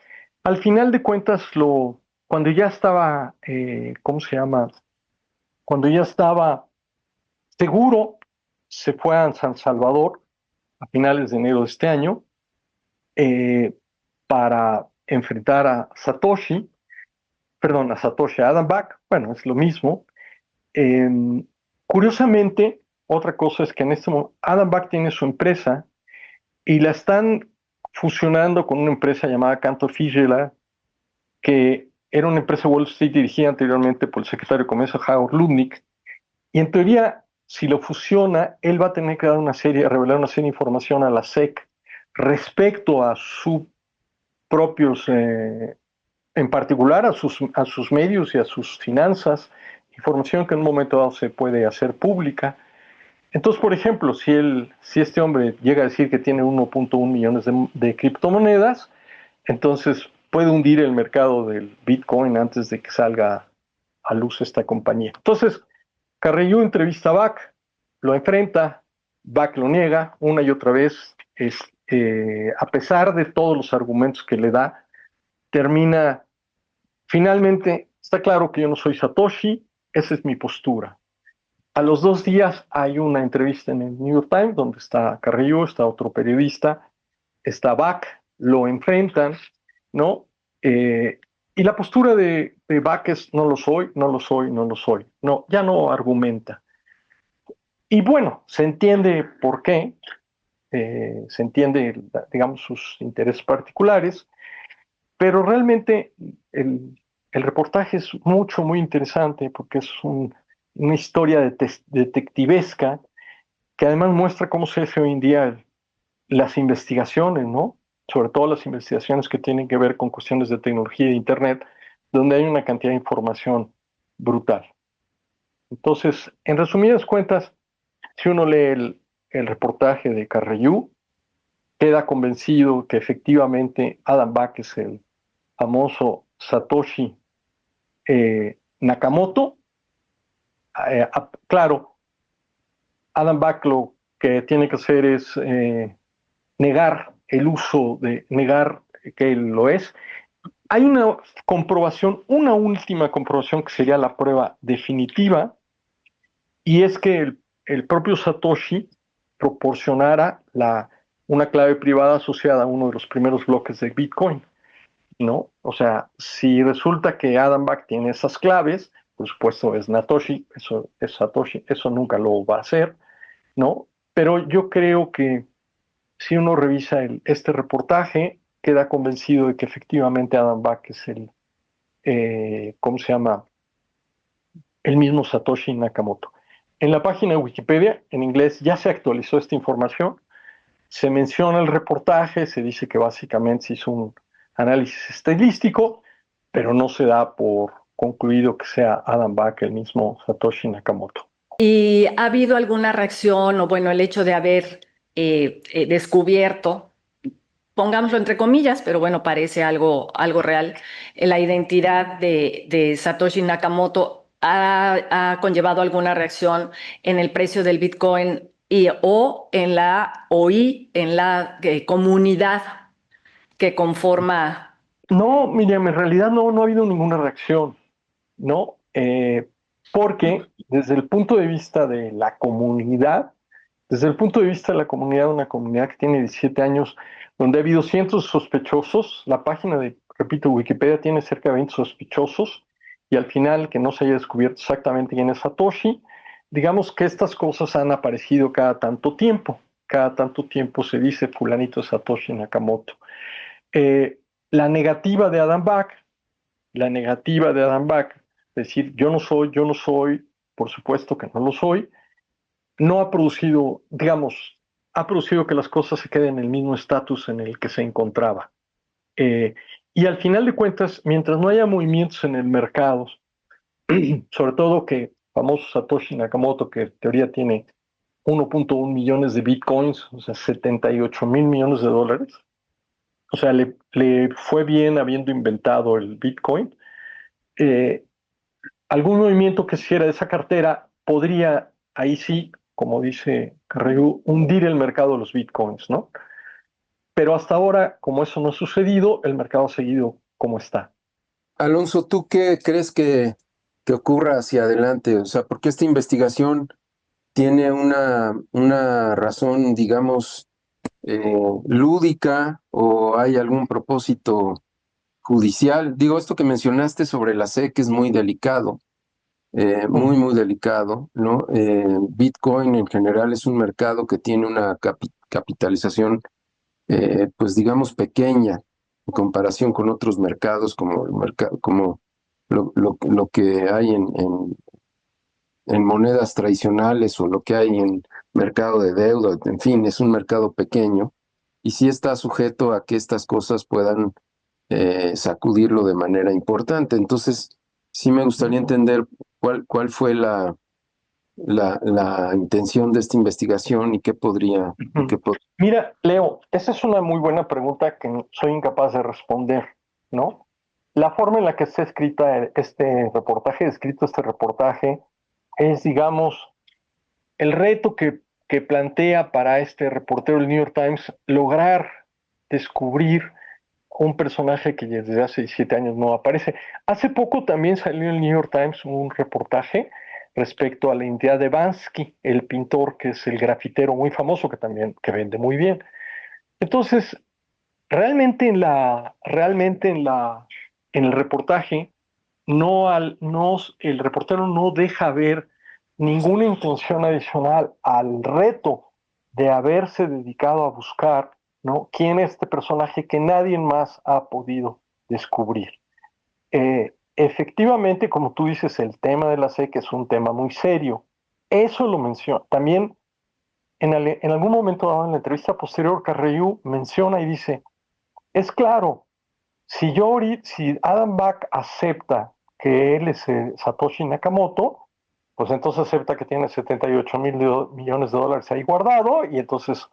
Al final de cuentas, cuando ya estaba, ¿cómo se llama? Cuando ya estaba seguro, se fue a San Salvador a finales de enero de este año eh, para enfrentar a Satoshi, a Adam Back. Bueno, es lo mismo. Curiosamente, otra cosa es que en este momento Adam Back tiene su empresa y la están fusionando con una empresa llamada Cantor Fitzgerald, que era una empresa de Wall Street dirigida anteriormente por el secretario de Comercio Howard Lutnick, y en teoría, si lo fusiona, él va a tener que revelar una serie de información a la SEC respecto a sus propios, en particular a sus medios y a sus finanzas, información que en un momento dado se puede hacer pública. Entonces, por ejemplo, si este hombre llega a decir que tiene 1.1 millones de criptomonedas, entonces puede hundir el mercado del Bitcoin antes de que salga a luz esta compañía. Entonces, Carrillo entrevista a Back, lo enfrenta, Back lo niega una y otra vez, a pesar de todos los argumentos que le da, termina, finalmente, está claro que yo no soy Satoshi, esa es mi postura. A los 2 días hay una entrevista en el New York Times donde está Carrillo, está otro periodista, está Back, lo enfrentan, ¿no? Y la postura de Back es no lo soy, no lo soy, no lo soy. No, ya no argumenta. Y bueno, se entiende por qué, se entiende, digamos, sus intereses particulares, pero realmente el reportaje es muy interesante porque es una historia detectivesca que además muestra cómo se hace hoy en día las investigaciones, ¿no? Sobre todo las investigaciones que tienen que ver con cuestiones de tecnología e Internet, donde hay una cantidad de información brutal. Entonces, en resumidas cuentas, si uno lee el reportaje de Carrillo, queda convencido que efectivamente Adam Back es el famoso Satoshi Nakamoto. Claro, Adam Back lo que tiene que hacer es negar que él lo es. Hay una última comprobación que sería la prueba definitiva, y es que el propio Satoshi proporcionara una clave privada asociada a uno de los primeros bloques de Bitcoin, ¿no? O sea, si resulta que Adam Back tiene esas claves, por supuesto es Satoshi, eso nunca lo va a hacer, ¿no? Pero yo creo que si uno revisa este reportaje, queda convencido de que efectivamente Adam Back es ¿cómo se llama? el mismo Satoshi Nakamoto. En la página de Wikipedia, en inglés, ya se actualizó esta información. Se menciona el reportaje, se dice que básicamente se hizo un análisis estadístico, pero no se da por concluido que sea Adam Back el mismo Satoshi Nakamoto. ¿Y ha habido alguna reacción o bueno, el hecho de haber descubierto, pongámoslo entre comillas, pero bueno, parece algo real, la identidad de Satoshi Nakamoto ha conllevado alguna reacción en el precio del Bitcoin en la comunidad que conforma? No, Miriam, en realidad no ha habido ninguna reacción, ¿no? Porque desde el punto de vista de la comunidad, desde el punto de vista de la comunidad, una comunidad que tiene 17 años, donde ha habido cientos de sospechosos, la página de, repito, Wikipedia tiene cerca de 20 sospechosos, y al final que no se haya descubierto exactamente quién es Satoshi, digamos que estas cosas han aparecido cada tanto tiempo se dice fulanito Satoshi Nakamoto. La negativa de Adam Back, decir yo no soy, por supuesto que no lo soy, no ha producido, digamos, ha producido que las cosas se queden en el mismo estatus en el que se encontraba. Y al final de cuentas, mientras no haya movimientos en el mercado, sobre todo que famoso Satoshi Nakamoto, que en teoría tiene 1.1 millones de bitcoins, o sea, 78 mil millones de dólares, o sea, le fue bien habiendo inventado el bitcoin. Algún movimiento que se hiciera de esa cartera podría, ahí sí, como dice Carreño, hundir el mercado de los bitcoins, ¿no? Pero hasta ahora, como eso no ha sucedido, el mercado ha seguido como está. Alonso, ¿tú qué crees que ocurra hacia adelante? O sea, porque esta investigación tiene una razón, digamos, lúdica o hay algún propósito judicial. Digo, esto que mencionaste sobre la SEC es muy delicado, muy delicado, ¿no? Bitcoin en general es un mercado que tiene una capitalización, pues digamos, pequeña en comparación con otros mercados como el mercado, como lo que hay en monedas tradicionales o lo que hay en mercado de deuda, en fin, es un mercado pequeño y sí está sujeto a que estas cosas puedan sacudirlo de manera importante. Entonces, sí me gustaría entender cuál fue la intención de esta investigación y qué podría... Mira, Leo, esa es una muy buena pregunta que soy incapaz de responder, ¿no? La forma en la que está escrita escrito este reportaje, es, digamos, el reto que plantea para este reportero del New York Times lograr descubrir un personaje que desde hace 17 años no aparece. Hace poco también salió en el New York Times un reportaje respecto a la identidad de Bansky, el pintor que es el grafitero muy famoso que también que vende muy bien. Entonces, en el reportaje el reportero no deja ver ninguna intención adicional al reto de haberse dedicado a buscar, ¿no?, quién es este personaje que nadie más ha podido descubrir. Efectivamente, como tú dices, el tema de la SEC es un tema muy serio. Eso lo menciona. También en algún momento dado en la entrevista posterior, Carreyrou menciona y dice, es claro, si Adam Back acepta que él es Satoshi Nakamoto, pues entonces acepta que tiene 78 mil millones de dólares ahí guardado, y entonces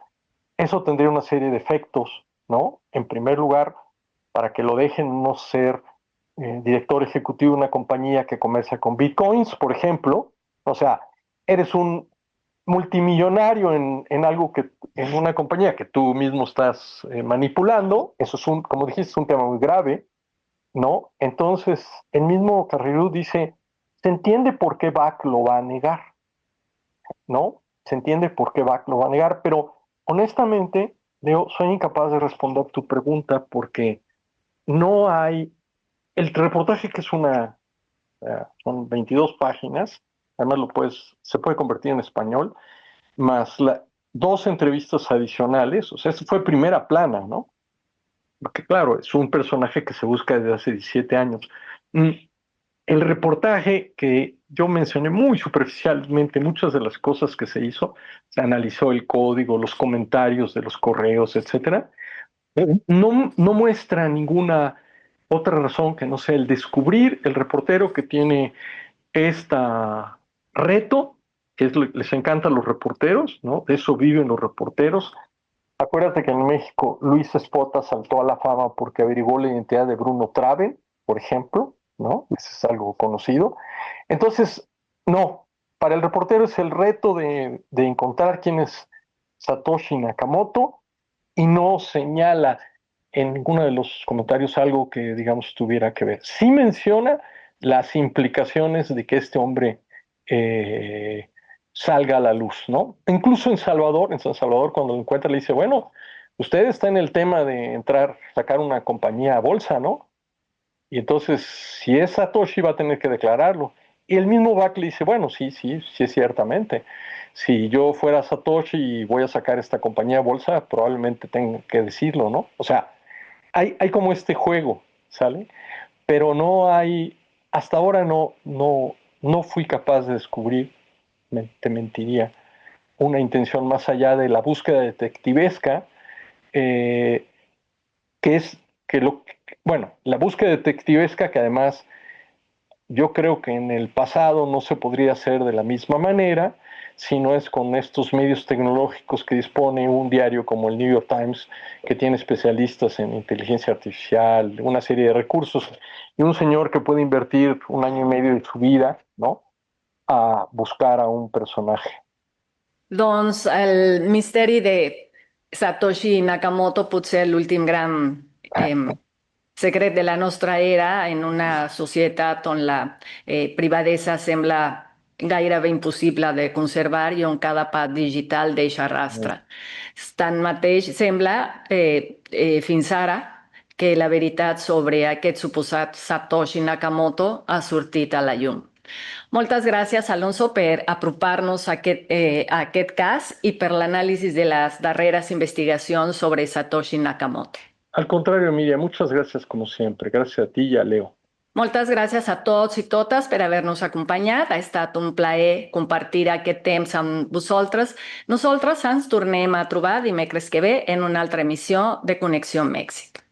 eso tendría una serie de efectos, ¿no? En primer lugar, para que lo dejen no ser director ejecutivo de una compañía que comercia con bitcoins, por ejemplo. O sea, eres un multimillonario en algo en una compañía que tú mismo estás manipulando. Eso es como dijiste, es un tema muy grave, ¿no? Entonces, el mismo Carreyrou dice, se entiende por qué Back lo va a negar, ¿no? Se entiende por qué Back lo va a negar, pero honestamente, Leo, soy incapaz de responder tu pregunta porque no hay, el reportaje que es son 22 páginas, además se puede convertir en español, más dos entrevistas adicionales, o sea, esto fue primera plana, ¿no? Porque claro, es un personaje que se busca desde hace 17 años. el reportaje que yo mencioné muy superficialmente, muchas de las cosas que se hizo, se analizó el código, los comentarios de los correos, etcétera, no muestra ninguna otra razón que no sea el descubrir el reportero que tiene esta reto, les encantan los reporteros, ¿no? De eso viven los reporteros. Acuérdate que en México Luis Espota saltó a la fama porque averiguó la identidad de Bruno Traven, por ejemplo, ¿no? Eso es algo conocido. Entonces, no, para el reportero es el reto de encontrar quién es Satoshi Nakamoto y no señala en ninguno de los comentarios algo que, digamos, tuviera que ver. Sí menciona las implicaciones de que este hombre salga a la luz, ¿no? Incluso en San Salvador, cuando lo encuentra, le dice, bueno, usted está en el tema de entrar, sacar una compañía a bolsa, ¿no? Y entonces, si es Satoshi, va a tener que declararlo. Y el mismo Bach le dice, bueno, sí, ciertamente. Si yo fuera Satoshi y voy a sacar esta compañía a bolsa, probablemente tenga que decirlo, ¿no? O sea, hay como este juego, ¿sale? Pero no hay, hasta ahora no fui capaz de descubrir, te mentiría, una intención más allá de la búsqueda detectivesca, eh, que es que bueno, la búsqueda detectivesca que además yo creo que en el pasado no se podría hacer de la misma manera, si no es con estos medios tecnológicos que dispone un diario como el New York Times, que tiene especialistas en inteligencia artificial, una serie de recursos, y un señor que puede invertir 1 año y medio de su vida, ¿no? A buscar a un personaje. Doncs el misteri de Satoshi Nakamoto pot ser l'últim gran secret de la nostra era en una societat on la privadesa sembla gairebé impossible de conservar i on cada pas digital deixa rastre. Tanmateix, sembla fins ara que la veritat sobre aquest suposat Satoshi Nakamoto ha sortit a la llum. Moltes gràcies, Alonso, per apropar-nos a aquest cas i per l'anàlisi de les darreres investigacions sobre Satoshi Nakamoto. Al contrario, Miriam, muchas gracias como siempre. Gracias a ti y a Leo. Moltes gràcies a tots i totes per haver-nos acompanyat. Ha estat un plaer compartir aquest temps amb vosaltres. Nosaltres ens tornem a trobar dimecres que ve en una altra emissió de Connexió Mèxic.